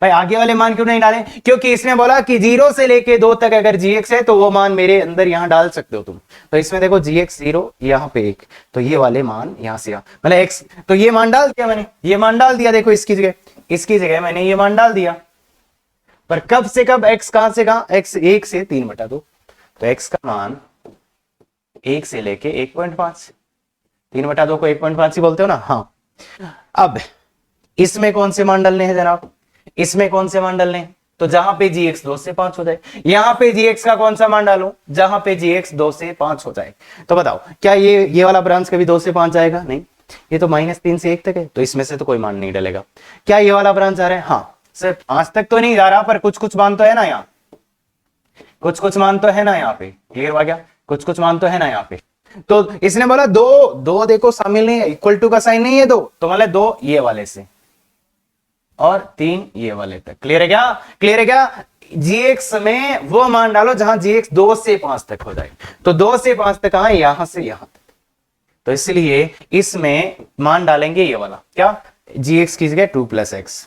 भाई आगे वाले मान क्यों नहीं डाले? क्योंकि इसने बोला कि 0 से लेके 2 तक अगर gx है तो वो मान मेरे अंदर यहां डाल सकते हो तुम। तो इसमें देखो gx 0, यहां पे 1, तो ये वाले मान यहां से मतलब x, तो ये मान डाल दिया मैंने, ये मान डाल दिया। देखो इसकी जगह मैंने ये मान डाल दिया। पर कब से कब? x कहां से कहां? x 1 से 3/2। तो x का मान 1 से लेके 1.5, 3/2 को 1.5 ही बोलते हो ना। हाँ, अब इसमें कौन से मान डालने हैं जनाब, इसमें कौन से मान डालने हैं, तो जहां पे gx 2 से 5 हो जाए, यहां पे gx का कौन सा मान डालूं, जहां पे gx 2 से 5 हो जाए। तो बताओ क्या ये वाला ब्रांच कभी 2 से 5 जाएगा, नहीं, ये तो -3 से 1 तक है, तो इसमें से तो कोई मान नहीं डलेगा। क्या ये वाला ब्रांच जा रहा है, हाँ सर 5 तक तो नहीं जा रहा, पर कुछ कुछ मान तो है ना, यहाँ कुछ कुछ मान तो है ना, यहाँ पे क्लियर हुआ क्या, कुछ कुछ मान तो है ना यहाँ पे। तो इसने बोला दो दो देखो शामिल नहीं है, इक्वल टू का साइन नहीं है दो, तो मतलब 2 ये वाले से और 3 ये वाले तक। क्लियर है क्या, क्लियर है क्या। gx में वो मान डालो जहां gx 2 से 5 तक हो जाए, तो 2 से 5 तक कहां, यहां से यहां तक, तो इसलिए इसमें मान डालेंगे ये वाला, क्या gx की जगह 2 + x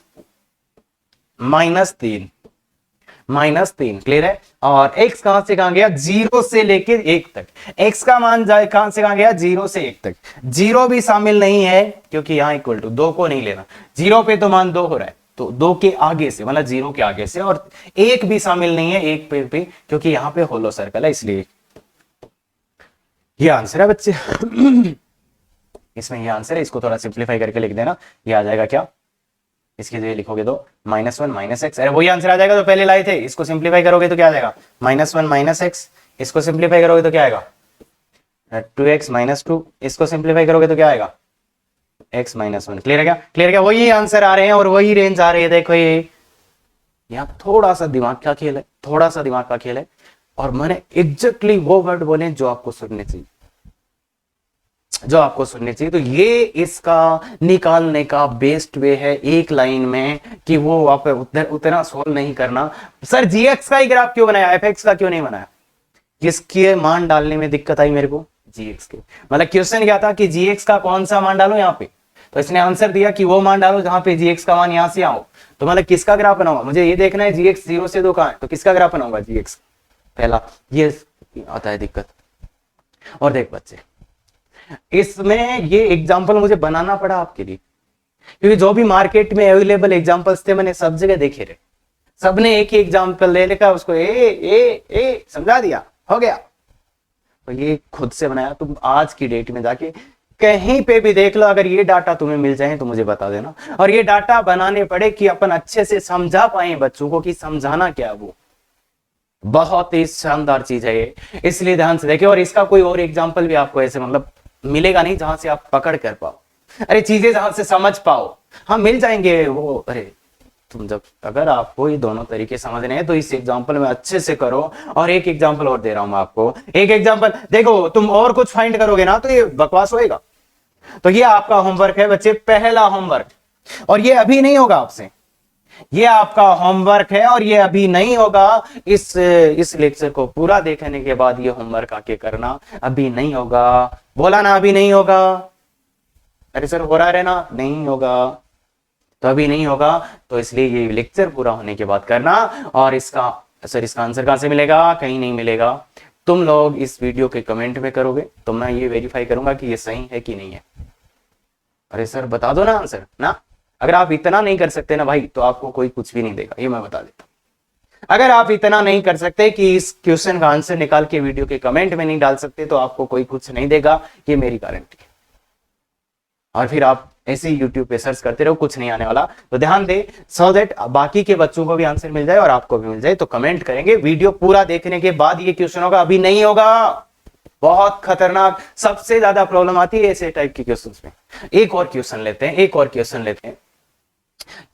-3। क्लियर है। और x कहां से कहां गया, 0 से लेके 1 तक, x का मान जाए कहां से कहां गया, 0 से 1 तक, 0 भी शामिल नहीं है क्योंकि यहां इक्वल टू 2 को नहीं लेना, 0 पे तो मान 2 हो रहा है, तो 2 के आगे से मतलब 0 के आगे से, और 1 भी शामिल नहीं है 1 पे क्योंकि यहां पे होलो सर्कल है, इसलिए ये आंसर है बच्चे। इसमें ये आंसर है, इसको थोड़ा सिंप्लीफाई करके लिख देना, ये आ जाएगा क्या, इसकी जगह लिखोगे तो -1 - x, अरे वही आंसर आ जाएगा तो पहले लाए थे, इसको सिंप्लीफाई करोगे तो क्या आ जाएगा, -1 - x, इसको सिंप्लीफाई करोगे तो क्या आएगा 2x - 2, इसको सिंप्लीफाई करोगे तो क्या आएगा x - 1। क्लियर है क्या, क्लियर है क्या, वही आंसर आ रहे हैं और वही रेंज आ रही है। देखो ये यहाँ थोड़ा सा दिमाग का खेल है, थोड़ा सा दिमाग का खेल है, और मैंने एग्जैक्टली वो वर्ड बोले जो आपको सुनने चाहिए, जो आपको सुननी चाहिए। तो ये इसका निकालने का बेस्ट वे है एक लाइन में, कि वो आप उतना सोल्व नहीं करना। सर gx का ही ग्राफ क्यों बनाया, fx का क्यों नहीं बनाया, किसके मान डालने में दिक्कत आई मेरे को, gx के, मतलब क्वेश्चन क्या था कि gx का कौन सा मान डालो यहाँ पे, तो इसने आंसर दिया कि वो मान डालो जहां पे gx का मान यहां से आओ, तो मतलब किसका ग्राफ बनाऊंगा, मुझे ये देखना है gx 0 से 2 कहां है, तो किसका ग्राफ बनाऊंगा, gx पहला, ये आता है दिक्कत। और देख बच्चे, इसमें ये एग्जाम्पल मुझे बनाना पड़ा आपके लिए, क्योंकि जो भी मार्केट में अवेलेबल एग्जाम्पल्स थे मैंने सब जगह देखे रहे, सबने एक ही एग्जाम्पल ले लेकर उसको ए समझा दिया, हो गया। तो ये खुद से बनाया, तुम आज की डेट में जाके कहीं पे भी देख लो, अगर ये डाटा तुम्हें मिल जाए तो मुझे बता देना, और ये डाटा बनाने पड़े कि अपन अच्छे से समझा पाए बच्चों को, कि समझाना क्या वो बहुत ही शानदार चीज है ये, इसलिए ध्यान से देखिए। और इसका कोई और एग्जाम्पल भी आपको ऐसे मतलब मिलेगा नहीं जहां से आप पकड़ कर पाओ, अरे चीजें जहां से समझ पाओ, हाँ मिल जाएंगे वो, अरे तुम जब अगर आपको ये दोनों तरीके समझने हैं तो इस एग्जांपल में अच्छे से करो। और एक एग्जांपल और दे रहा हूं मैं आपको, एक एग्जांपल देखो, तुम और कुछ फाइंड करोगे ना तो ये बकवास होएगा। तो ये आपका होमवर्क है बच्चे, पहला होमवर्क, और ये अभी नहीं होगा आपसे, ये आपका होमवर्क है और ये अभी नहीं होगा, इस लेक्चर को पूरा देखने के बाद ये होमवर्क आके करना, अभी नहीं होगा, बोला ना अभी नहीं होगा, अरे सर हो रहा है ना, नहीं होगा, तो अभी नहीं होगा, तो इसलिए ये लेक्चर पूरा होने के बाद करना। और इसका सर इसका आंसर कहां से मिलेगा, कहीं नहीं मिलेगा, तुम लोग इस वीडियो के कमेंट में करोगे तो मैं ये वेरीफाई करूंगा कि ये सही है कि नहीं है। अरे सर बता दो ना आंसर ना, अगर आप इतना नहीं कर सकते ना भाई तो आपको कोई कुछ भी नहीं देगा, ये मैं बता देता हूं। अगर आप इतना नहीं कर सकते कि इस क्वेश्चन का आंसर निकाल के वीडियो के कमेंट में नहीं डाल सकते तो आपको कोई कुछ नहीं देगा, ये मेरी गारंटी है। और फिर आप ऐसे ही यूट्यूब पे सर्च करते रहो, कुछ नहीं आने वाला। तो ध्यान दे, सो दैट बाकी के बच्चों को भी आंसर मिल जाए और आपको भी मिल जाए। तो कमेंट करेंगे, वीडियो पूरा देखने के बाद ये क्वेश्चन होगा, अभी नहीं होगा, बहुत खतरनाक, सबसे ज्यादा प्रॉब्लम आती है ऐसे टाइप के क्वेश्चंस में। एक और क्वेश्चन लेते हैं, एक और क्वेश्चन लेते हैं।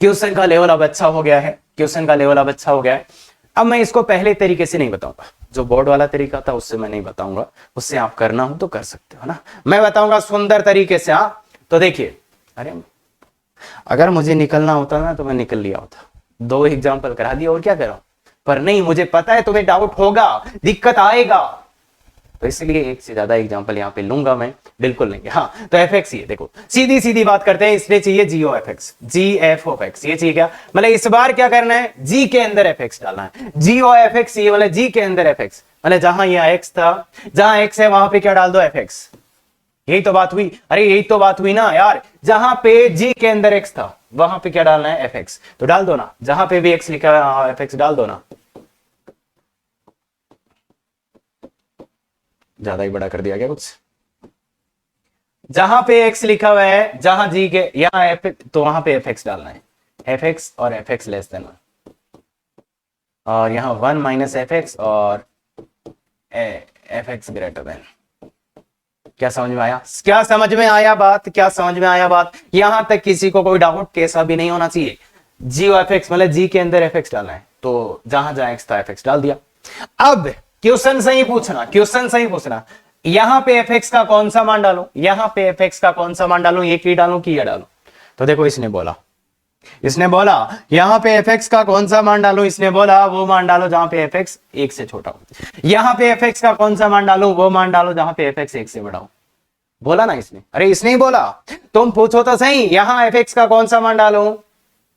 क्वेश्चन का लेवल अब अच्छा हो गया है, क्वेश्चन का लेवल अब अच्छा हो गया है। अब मैं इसको पहले तरीके से नहीं बताऊंगा, जो बोर्ड वाला तरीका था उससे मैं नहीं बताऊंगा, उससे आप करना हो तो कर सकते हो ना, मैं बताऊंगा सुंदर तरीके से। हाँ तो देखिए, अरे अगर मुझे निकलना होता ना तो मैं निकल लिया होता, 2 एग्जाम्पल करा दिया और क्या करा, पर नहीं, मुझे पता है तुम्हें डाउट होगा, दिक्कत आएगा, तो इसलिए एक से ज्यादा एग्जांपल यहां पे लूंगा मैं, बिल्कुल नहीं। हाँ तो एफ एक्स, ये देखो सीधी सीधी बात करते हैं, इसलिए चाहिए G O F X, G F of X, ये चाहिए क्या, मतलब इस बार क्या करना है, जी के अंदर एफ एक्स डालना है, जी ओ एफ एक्स, ये मतलब जी के अंदर एफ एक्स, मतलब जहां यहाँ एक्स था, जहां एक्स है वहां पे क्या डाल दो, एफ एक्स। यही तो बात हुई, अरे यही तो बात हुई ना यार, जहां पे जी के अंदर एक्स था वहां पे क्या डालना है, एफ एक्स, तो डाल दो ना, जहां पे भी एक्स लिखा है एफ एक्स डाल दो ना। ज्यादा ही बड़ा कर दिया क्या कुछ? जहां पे x लिखा हुआ है, जहां g के यहाँ f, तो वहां पे fx डालना है, fx और fx लेस देन 1, और यहाँ 1 माइनस fx और fx ग्रेटर देन। क्या समझ में आया? क्या समझ में आया बात? क्या समझ में आया बात? यहां तक किसी को कोई डाउट कैसा भी नहीं होना चाहिए। g और fx मतलब g के अंदर fx डालना है, तो जहां जहां x था fx डाल दिया। अब क्वेश्चन सही पूछना, क्वेश्चन सही पूछना, यहां पे fx का कौन सा मान डालूं, यहां पे fx का कौन सा मान डालूं, ये की डालूं कि ये डालूं? तो देखो इसने बोला यहां पे fx का कौन सा मान डालूं, इसने बोला वो मान डालो जहां पे fx 1 से छोटा हो। यहां पे fx का कौन सा मान डालूं, वो मान डालो जहां पे fx 1 से बड़ा हो। बोला ना इसने? अरे इसने ही बोला, तुम पूछो तो सही, यहां fx का कौन सा मान डालूं,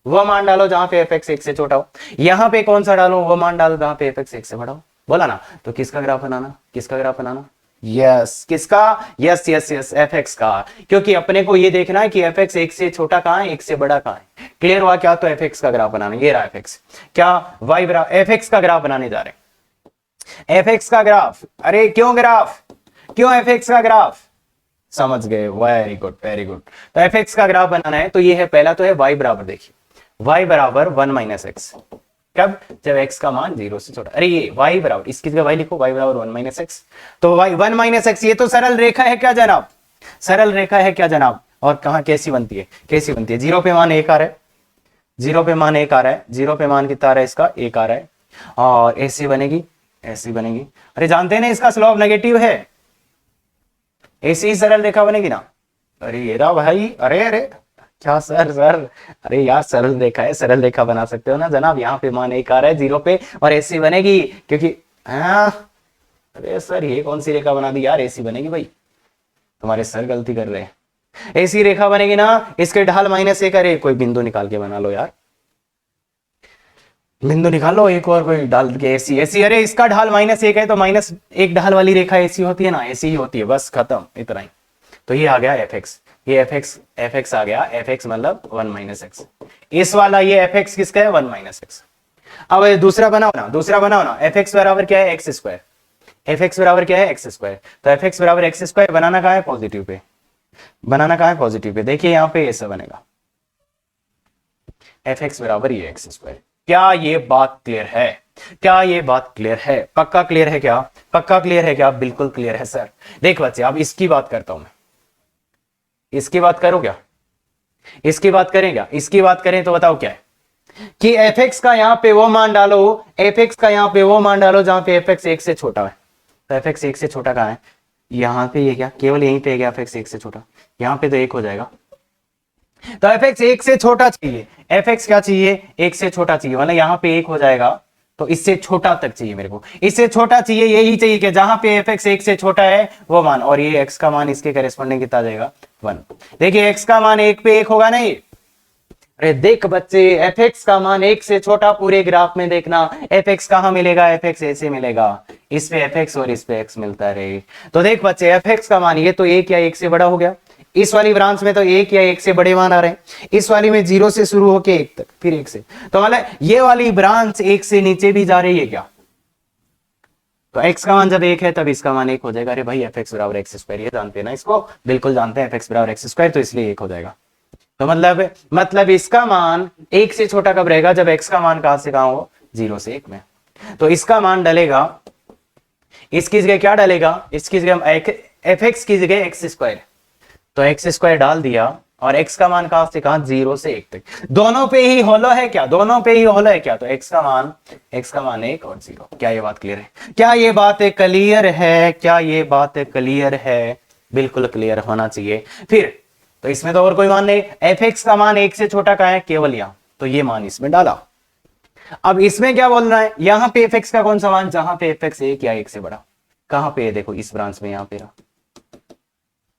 वो मान डालो जहां पे fx 1 से छोटा हो। यहां पे कौन सा डालूं, वो मान डालो जहां पे fx 1 से बड़ा हो। बोला ना? तो किसका ग्राफ बनाना, किसका ग्राफ बनाना? यस, किसका? यस यस यस, fx का, क्योंकि अपने को ये देखना है कि fx 1 से छोटा कहां है, 1 से बड़ा कहां है। क्लियर हुआ क्या? तो fx का ग्राफ बनाना, ये रहा fx, क्या y बराबर fx का ग्राफ बनाने जा रहे हैं, fx का ग्राफ। अरे क्यों ग्राफ, क्यों fx का ग्राफ? समझ गए? Very good very good. तो fx का ग्राफ बनाना है, तो ये है पहला, तो है y बराबर, देखिए y बराबर 1 माइनस एक्स, कब? जब x का मान 0 से छोटा। अरे ये y बराबर, इसकी जगह y लिखो, y बराबर 1 माइनस एक्स, तो y 1 माइनस एक्स, ये तो सरल रेखा है क्या जनाब, सरल रेखा है क्या जनाब? और कहां कैसी बनती है, कैसी बनती है? 0 पे मान 1 आ रहा है, 0 पे मान 1 आ रहा है, 0 पे मान कितना आ रहा है इसका, 1 आ रहा है, और ऐसी बनेगी, ऐसी बनेगी। अरे जानते हैं ना इसका स्लोप नेगेटिव है, ऐसी ही सरल रेखा बनेगी ना। अरे ये रहा भाई, अरे अरे क्या सर, अरे यार सरल रेखा है, सरल रेखा बना सकते हो ना जनाब। यहाँ पे मान 1 आ रहा है 0 पे, और ऐसी बनेगी, क्योंकि अरे सर ये कौन सी रेखा बना दी यार, ऐसी बनेगी भाई, तुम्हारे सर गलती कर रहे हैं, ऐसी रेखा बनेगी ना। इसके ढाल -1, अरे कोई बिंदु निकाल के बना लो यार, बिंदु निकालो एक और कोई डाल के, ऐसी ऐसी, अरे इसका ढाल -1 है तो -1 ढाल वाली रेखा ऐसी होती है ना, ऐसी ही होती है, बस खत्म, इतना ही। तो ये आ गया fx, ये fx आ गया, fx मतलब 1 माइनस एक्स। इस वाला ये fx किसका है, 1 माइनस एक्स। अब दूसरा बनाओ ना, दूसरा बनाओ ना, fx बराबर क्या है, एक्स स्क्वायर, fx बराबर क्या है, एक्स स्क्वायर। तो fx बराबर एक्स स्क्वायर बनाना कहां है, पॉजिटिव पे, बनाना कहां है, पॉजिटिव पे। देखिए यहां पे ऐसा बनेगा, fx बराबर ये एक्स स्क्वायर। क्या ये बात क्लियर है, क्या ये बात क्लियर है, पक्का क्लियर है क्या, पक्का क्लियर है क्या? बिल्कुल क्लियर है सर। देख बच्चे, अब इसकी बात करता हूं मैं, इसकी बात करो क्या, इसकी बात करें क्या, इसकी बात करें तो बताओ क्या है कि fx का यहां पे वो मान डालो, fx का यहां पे वो मान डालो जहां पे fx 1 से छोटा है। तो fx 1 से छोटा कहां है, यहां पे, ये क्या केवल यहीं पे गया, fx 1 से छोटा, यहां पे तो 1 हो जाएगा। तो fx 1 से छोटा चाहिए, fx क्या चाहिए, 1 से छोटा चाहिए, मतलब यहां पे 1 हो जाएगा, तो इससे छोटा तक चाहिए मेरे को, इससे छोटा चाहिए, यही चाहिए कि जहां पे fx 1 से छोटा है वो मान, और ये x का मान इसके करेस्पॉन्डिंग कितना आ जाएगा, 1। देखिए x का मान 1 पे 1 होगा ना ये। अरे देख बच्चे, fx का मान 1 से छोटा पूरे ग्राफ में देखना, fx कहां मिलेगा, fx ऐसे मिलेगा, इस पे fx और इस पे x मिलता है। तो देख बच्चे, fx का मान ये तो 1 या 1 से बड़ा हो गया, इस वाली ब्रांच में तो 1 या 1 से बड़े मान आ रहे हैं, इस वाली में 0 से शुरू होके 1 तक, फिर 1 से, तो मतलब ये वाली ब्रांच 1 से नीचे भी जा रही है क्या। तो x का मान जब 1 है तब इसका मान 1 हो जाएगा। अरे भाई fx बराबर एक्स स्क्वायर, ये जानते हैं ना इसको, बिल्कुल जानते हैं, fx बराबर एक्स स्क्वायर, तो इसलिए 1 हो जाएगा। तो मतलब इसका मान 1 से छोटा कब रहेगा, जब x का मान कहां से कहां हो, 0 से 1 में। तो इसका मान डलेगा, इसकी जगह क्या डलेगा, इसकी जगह fx की जगह एक्स स्क्वायर, तो एक्स स्क्वायर डाल दिया, और x का मान कहां से कहां, 0 से 1 तक, दोनों पे ही होलो है क्या, दोनों पे ही होलो है क्या। तो x का मान 1 और 0। क्या ये बात क्लियर है, क्या ये बात क्लियर है, क्या ये बात क्लियर है, बिल्कुल क्लियर होना चाहिए। फिर तो इसमें तो और कोई मान नहीं, fx का मान 1 से छोटा का है केवल यहां, तो ये मान इसमें डाला। अब इसमें क्या बोल रहा है, यहां पे fx का कौन सा मान, जहां पे fx 1 या 1 से बड़ा, कहां पे है, देखो इस ब्रांच में, यहां पे रहा,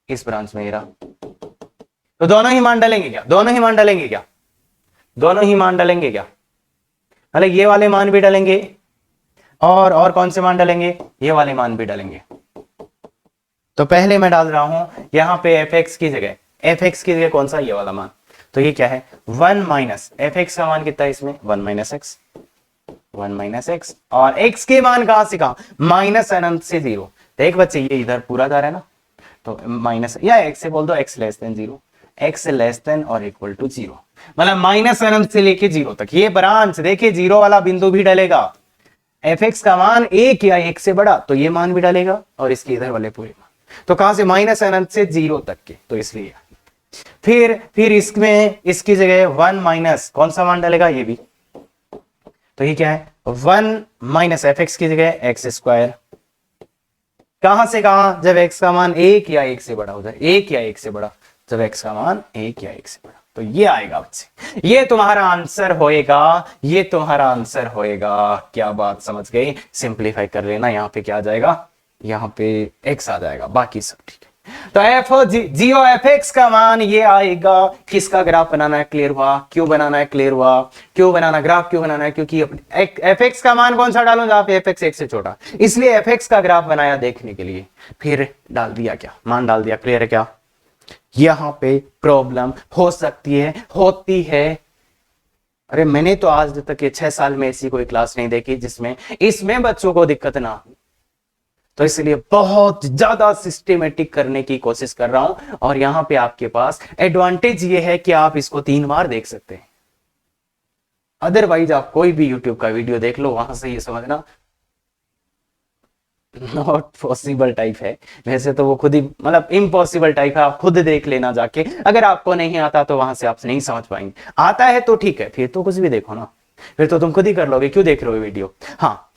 इस ब्रांच में रहा, तो दोनों ही मान डालेंगे क्या, दोनों ही मान डालेंगे क्या, दोनों ही मान डालेंगे क्या, मतलब ये वाले मान भी डालेंगे, और कौन से मान डालेंगे, ये वाले मान भी डालेंगे। तो पहले मैं डाल रहा हूं यहां पे fx की जगह कौन सा, ये वाला मान, तो ये क्या है, 1 माइनस fx का मान कितना है इसमें, 1 माइनस एक्स, 1 माइनस एक्स, और x के मान कहां से कहां, माइनस अनंत से 0, देख बच्चे ये इधर पूरा जा रहा है ना, तो माइनस या एक्स से बोल दो x less than zero, x less than और इक्वल टू जीरो, मतलब माइनस अनंत से लेके जीरो तक ये ब्रांच देखिए जीरो वाला बिंदु भी डलेगा, एफ एक्स का मान एक या एक से बड़ा तो ये मान भी डालेगा और इसके इधर वाले पूरे मान, तो कहां से माइनस अनंत से जीरो तक के, तो इसलिए फिर इसमें इसकी जगह वन माइनस कौन सा मान डालेगा ये भी, तो ये क्या है वन माइनस एफ एक्स की जगह एक्स स्क्वायर, कहां से कहां जब एक्स का मान एक या एक से बड़ा हो जाए, एक या एक से बड़ा, जब एक्स का मान एक या एक से बड़ा, तो ये आएगा बच्चे, ये तुम्हारा आंसर होएगा, ये तुम्हारा आंसर होएगा। क्या बात समझ गई, सिंप्लीफाई कर लेना, यहां पे क्या आ जाएगा, यहां पे एक्स आ जाएगा, बाकी सब ठीक है। तो एफ जीरो एफ एक्स का मान ये आएगा, किसका ग्राफ बनाना है क्लियर हुआ, क्यों बनाना है क्लियर हुआ, क्यों बनाना ग्राफ क्यों बनाना है, क्योंकि एफ एक्स का मान कौन सा डालूं जहां पे एफ एक्स एक से छोटा, इसलिए एफ एक्स का ग्राफ बनाया देखने के लिए, फिर डाल दिया क्या मान डाल दिया, क्लियर है क्या, यहां पे प्रॉब्लम हो सकती है, होती है। अरे मैंने तो आज तक ये 6 साल में ऐसी कोई क्लास नहीं देखी जिसमें इसमें बच्चों को दिक्कत ना हो, तो इसलिए बहुत ज्यादा सिस्टमेटिक करने की कोशिश कर रहा हूं, और यहां पे आपके पास एडवांटेज ये है कि आप इसको 3 बार देख सकते हैं, अदरवाइज आप कोई भी यूट्यूब का वीडियो देख लो वहां से ये समझना नॉट पॉसिबल टाइप है, वैसे तो वो खुद ही मतलब इम्पॉसिबल टाइप है, आप खुद देख लेना जाके, अगर आपको नहीं आता तो वहां से आप नहीं समझ पाएंगे, आता है तो ठीक है, फिर तो कुछ भी देखो ना, फिर तो तुम खुद ही कर लोगे, क्यों देख रहे हो वीडियो। हाँ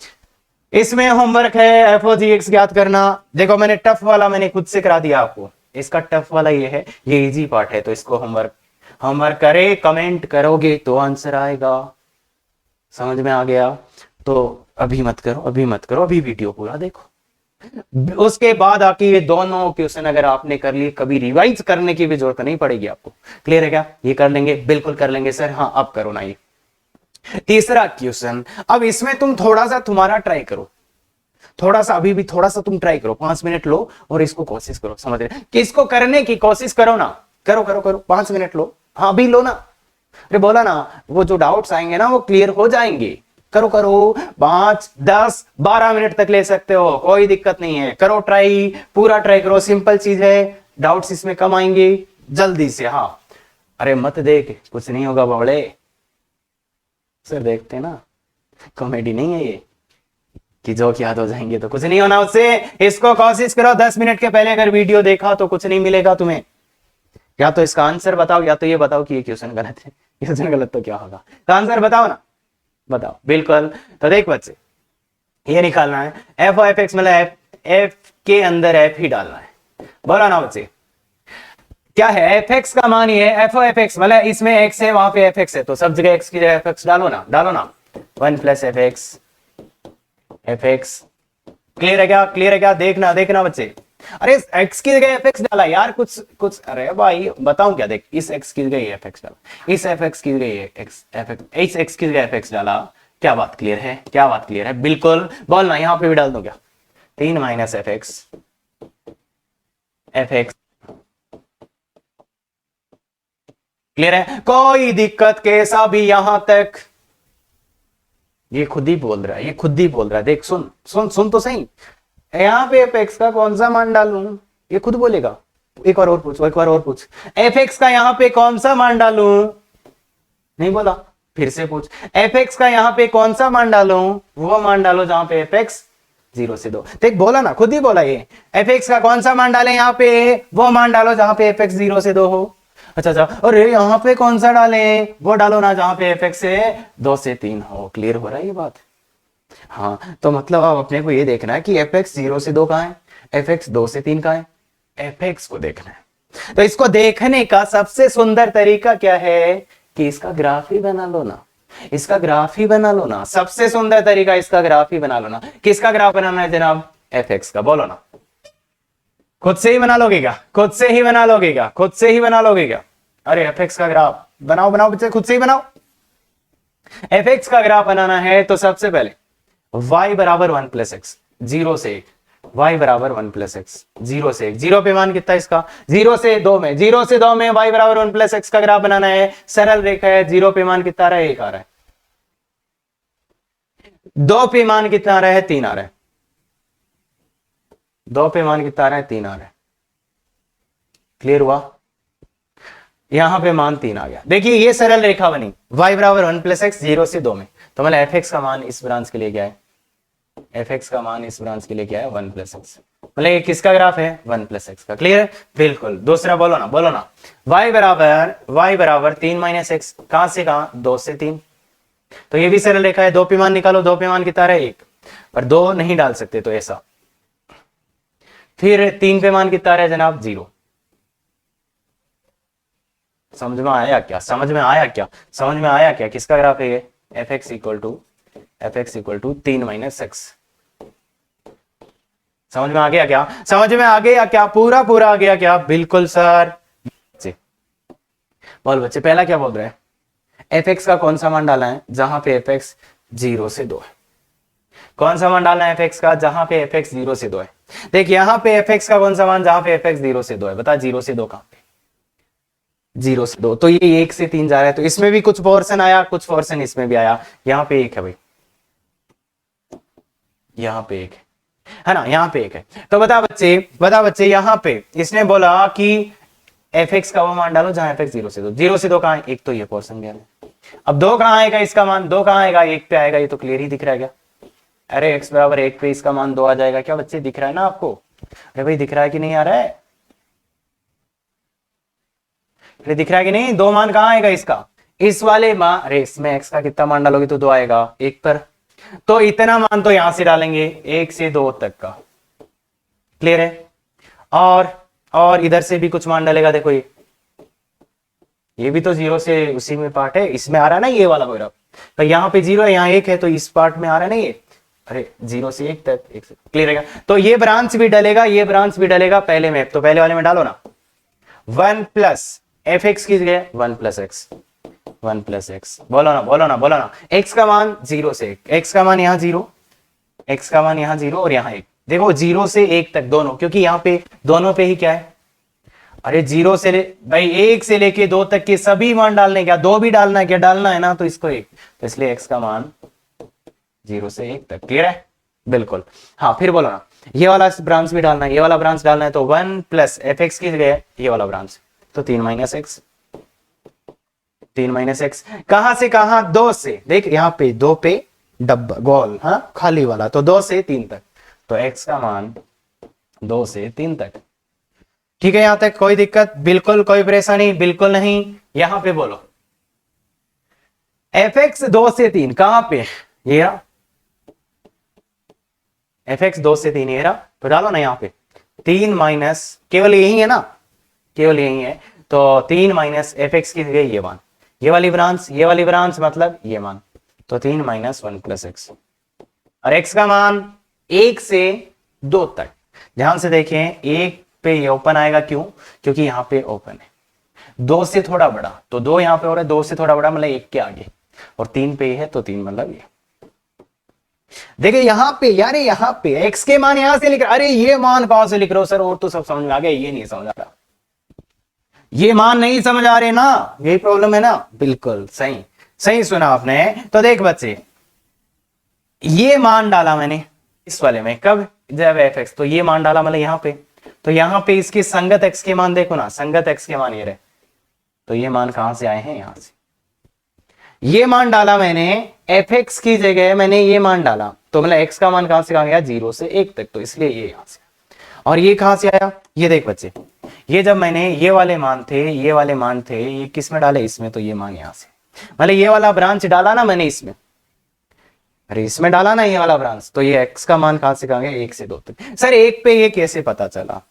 इसमें होमवर्क है एफ ओ जी एक्स ज्ञात करना, देखो मैंने टफ वाला मैंने खुद से करा दिया आपको, इसका टफ वाला ये है, ये इजी पार्ट है, तो इसको होमवर्क करे, कमेंट करोगे तो आंसर आएगा, समझ में आ गया, तो अभी मत करो, अभी मत करो, अभी वीडियो पूरा देखो, उसके बाद आके ये दोनों क्वेश्चन अगर आपने कर लिए, कभी रिवाइज करने की भी जरूरत नहीं पड़ेगी आपको, क्लियर है क्या, ये कर लेंगे, बिल्कुल कर लेंगे सर, हाँ अब करो ना ये तीसरा क्वेश्चन, अब इसमें तुम थोड़ा सा तुम्हारा ट्राई करो, थोड़ा सा अभी भी थोड़ा सा तुम ट्राई करो, 5 मिनट लो और इसको कोशिश करो, समझ रहे कि इसको करने की कोशिश करो ना, करो करो करो 5 मिनट लो, हाँ अभी लो ना, अरे बोला ना वो जो डाउट्स आएंगे ना वो क्लियर हो जाएंगे, करो करो 5 10 12 मिनट तक ले सकते हो, कोई दिक्कत नहीं है, करो ट्राई, पूरा ट्राई करो, सिंपल चीज है, डाउट्स इसमें कम आएंगे जल्दी से। हाँ अरे मत देख कुछ नहीं होगा बावड़े, सर देखते ना, कॉमेडी नहीं है ये कि जोक याद हो जाएंगे तो कुछ नहीं होना उससे, इसको कोशिश करो 10 मिनट के पहले अगर वीडियो देखा तो कुछ नहीं मिलेगा तुम्हें, या तो इसका आंसर बताओ या तो ये बताओ कि ये क्वेश्चन गलत है, क्वेश्चन गलत तो क्या होगा, तो आंसर बताओ ना, बताओ बिल्कुल। तो देख बच्चे ये निकालना है एफ एफ एक्स, मतलब एफ के अंदर एफ ही डालना है, बोला ना बच्चे क्या है, एफ एक्स का मान ये है, एफ एक्स मतलब इसमें एक्स है वहां पे एफ एक्स है, तो सब जगह एक्स की जगह एफ एक्स डालो ना, डालो ना, 1 plus F x, F x, clear है क्या, क्लियर है क्या, देखना देखना बच्चे, अरे एक्स की जगह एफ एक्स डाला यार, कुछ कुछ, अरे भाई बताऊं क्या, देख इस एक्स की जगह एफ एक्स डाला, इस एफ एक्स की जगह एक्स एफ एक्स, इस एक्स की जगह एफ एक्स डाला, क्या बात क्लियर है, क्या बात क्लियर है, बिल्कुल बोलना, यहां पे भी डाल दो क्या, 3 minus F x, F x, clear है, कोई दिक्कत कैसा भी यहां तक, ये खुद ही बोल रहा है, ये खुद ही बोल रहा है, देख सुन सुन सुन तो सही, यहां पे एफ एक्स का कौन सा मान डालूं, ये खुद बोलेगा, एक बार और पूछ, एक बार और पूछ, एफ एक्स का यहां पे कौन सा मान डालूं, नहीं बोला, फिर से पूछ, एफ एक्स का यहां पे कौन सा मान डालूं, वो मान डालो जहां पे एफ एक्स 0 से 2, देख बोला ना, खुद ही बोला ये, एफ एक्स का कौन सा मान डाले यहां पे, वो मान डालो जहां पे एफ एक्स 0 से 2 हो, अच्छा अच्छा, अरे यहां पे कौन सा डाले, वो डालो ना जहां पे एफ एक्स से 2 से 3 हो, क्लियर हो रहा है ये बात। हाँ तो मतलब अब अपने को ये देखना है कि एफ एक्स 0 से 2 कहां है, एफ एक्स 2 से 3 कहां है, एफ एक्स को देखना है, तो इसको देखने का सबसे सुंदर तरीका क्या है कि इसका ग्राफ ही बना लो ना, इसका ग्राफ ही बना लो ना, सबसे सुंदर तरीका इसका ग्राफ ही बना लो ना, किसका ग्राफ बनाना है जनाब, एफ एक्स का, बोलो ना, खुद से ही बना लोगे क्या, खुद से ही बना लोगे क्या, खुद से ही बना लोगे क्या, अरे एफ एक्स का ग्राफ बनाओ बनाओ बच्चे, खुद से ही बनाओ, एफ एक्स का ग्राफ बनाना है तो सबसे पहले y बराबर 1 प्लस एक्स, 0 से 1, y बराबर 1 प्लस एक्स, 0 से 1, 0 पे मान कितना है इसका, 0 से 2 में, 0 से 2 में y बराबर 1 प्लस एक्स का ग्राफ बनाना है, सरल रेखा है, 0 पे मान कितना आ रहा है, 1 आ रहा है, 2 पे मान कितना आ रहा है, 3 आ रहा है, 2 पे मान कितना आ रहा है, 3 आ रहा है। क्लियर हुआ? यहां पे मान 3 आ गया। देखिए ये सरल रेखा बनी, y बराबर 1 प्लस एक्स 0 से 2 में। तो मतलब एफ एक्स का मान इस ब्रांच के लिए क्या है, एफ एक्स का मान इस ब्रांच के लिए क्या है, 1 प्लस एक्स। मतलब ये किसका ग्राफ है, 1 प्लस एक्स का। क्लियर है? बिल्कुल। दूसरा बोलो ना, बोलो ना। y बराबर 3 माइनस एक्स, कहां से कहां, 2 से 3। तो ये भी सरल रेखा है। 2 पे मान निकालो, 2 पे मान कितना है, 1, पर 2 नहीं डाल सकते तो ऐसा। फिर 3 पे मान कितना है जनाब, 0। समझ में आया क्या, समझ में आया क्या, समझ में आया क्या? किसका ग्राफ है ये, F X equal to 3 minus X. समझ में आ गया क्या, समझ में आ गया क्या, पूरा पूरा आ गया क्या? बिल्कुल सर जी। बोल बच्चे, पहला क्या बोल रहे हैं, एफ एक्स का कौन सा मान डाला है जहां पे एफ एक्स 0 से 2 है। कौन सा मान डालना है एफ एक्स का जहां पे एफ एक्स 0 से 2 है। देख यहां पे एफ एक्स का कौन सा मान जहां पे एफ एक्स 0 से 2 है, बता 0 से 2 कहां पे, 0 से 2। तो ये 1 से 3 जा रहा है, तो इसमें भी कुछ पोर्शन आया, कुछ पोर्शन इसमें भी आया। यहाँ पे 1 है भाई, यहाँ पे 1 है ना, यहाँ पे 1 है। तो बता बच्चे यहाँ पे इसने बोला कि एफ एक्स का वो मान डालो जहां एफ एक्स 0 से 2। 0 से 2 कहां है, 1, तो ये पोर्शन गया। अब 2 कहां आएगा, इसका मान 2 कहां आएगा, 1 पे आएगा। ये तो क्लियर ही दिख रहा है क्या? अरे x बराबर 1 पे इसका मान 2 आ जाएगा क्या बच्चे, दिख रहा है ना आपको? अरे भाई दिख रहा है कि नहीं आ रहा है, अरे दिख रहा है कि नहीं? 2 मान कहां आएगा इसका, इस वाले मान। अरे इसमें x का कितना मान डालोगे तो 2 आएगा 1 पर। तो इतना मान तो यहां से डालेंगे 1 से 2 तक का। क्लियर है? और इधर से भी कुछ मान डालेगा। देखो ये भी तो 0 से उसी में पार्ट है, इसमें आ रहा है ना ये वाला ग्राफ। तो यहाँ पे 0 है, यहाँ 1 है, तो इस पार्ट में आ रहा है ना ये। अरे 0 से 1 तक, 1 से। क्लियर है? तो ये ब्रांच भी डलेगा, ये ब्रांच भी डलेगा पहले में। तो पहले वाले में डालो ना, 1 प्लस एफ एक्स की जगह 1 प्लस एक्स, 1 प्लस एक्स। बोलो ना, बोलो ना, बोलो ना। x का मान 0 से 1, x का मान यहाँ 0, x का मान यहाँ 0 और यहाँ 1। देखो 0 से 1 तक दोनों, क्योंकि यहाँ पे दोनों पे ही क्या है, अरे 0 से भाई 1 से लेके 2 तक के सभी मान डालने, क्या 2 भी डालना है क्या, डालना है ना, तो इसको 1। तो इसलिए x का मान 0 से 1 तक। क्लियर है? बिल्कुल। हाँ फिर बोलो ना, ये वाला ब्रांच भी डालना है, ये वाला ब्रांच डालना है। तो 1 प्लस एफ एक्स की जगह ये वाला ब्रांच, तो 3 माइनस एक्स, 3 माइनस एक्स। कहां से कहां, 2 से। देख यहाँ पे 2 पे डब्बा गोल, हाँ खाली वाला, तो 2 से 3 तक। तो x का मान 2 से 3 तक। ठीक है? यहां तक कोई दिक्कत, बिल्कुल कोई परेशानी, बिल्कुल नहीं। यहां पे बोलो एफ एक्स 2 से 3 कहां पे, ये रहा एफ एक्स 2 से 3, ये रहा। तो डालो ना यहाँ पे 3 माइनस, केवल यही है ना, केवल यही है। तो 3 माइनस एफ एक्स की जगह ये मान, ये वाली ब्रांच, ये वाली ब्रांच मतलब ये मान। तो 3 माइनस 1 प्लस एक्स। और x का मान 1 से 2 तक। ध्यान से देखें, 1 पे ये ओपन आएगा, क्यों? क्योंकि यहां पे ओपन है। 2 से थोड़ा बड़ा, तो 2 यहां पे हो रहा है, 2 से थोड़ा बड़ा मतलब 1 के आगे, और 3 पे है तो 3 मतलब ये। देखिए यहां पे यार, यहां पे x के मान यहां से लिख रहा, अरे ये मान कहां से लिख रहे हो सर, और तो सब समझ में आ गया, ये नहीं समझ आ रहा, ये मान नहीं समझ आ रहे ना, यही प्रॉब्लम है ना। बिल्कुल सही, सही सुना आपने। तो देख बच्चे, ये मान डाला मैंने इस वाले में, कब, जब एफ एक्स, तो ये मान डाला मतलब यहां पे। तो यहां पे इसके संगत x के मान देखो ना, संगत x के मान ये रहे। तो ये मान कहां से आए हैं, यहां से। ये मान डाला मैंने एफ एक्स की जगह, मैंने ये मान डाला, तो मतलब x का मान कहां से कहां गया, 0 से 1 तक, तो इसलिए ये यहां से। और ये कहां से आया, ये देख बच्चे, ये जब मैंने ये वाले मान थे, ये वाले मान थे, ये किस में डाले, इसमें, तो ये मान यहां से, मतलब ये वाला ब्रांच डाला ना मैंने इसमें, अरे इसमें डाला ना ये वाला ब्रांच। तो ये x का मान कहां से कहां गया, 1 से 2 तक। सर 1 पे ये कैसे पता चला?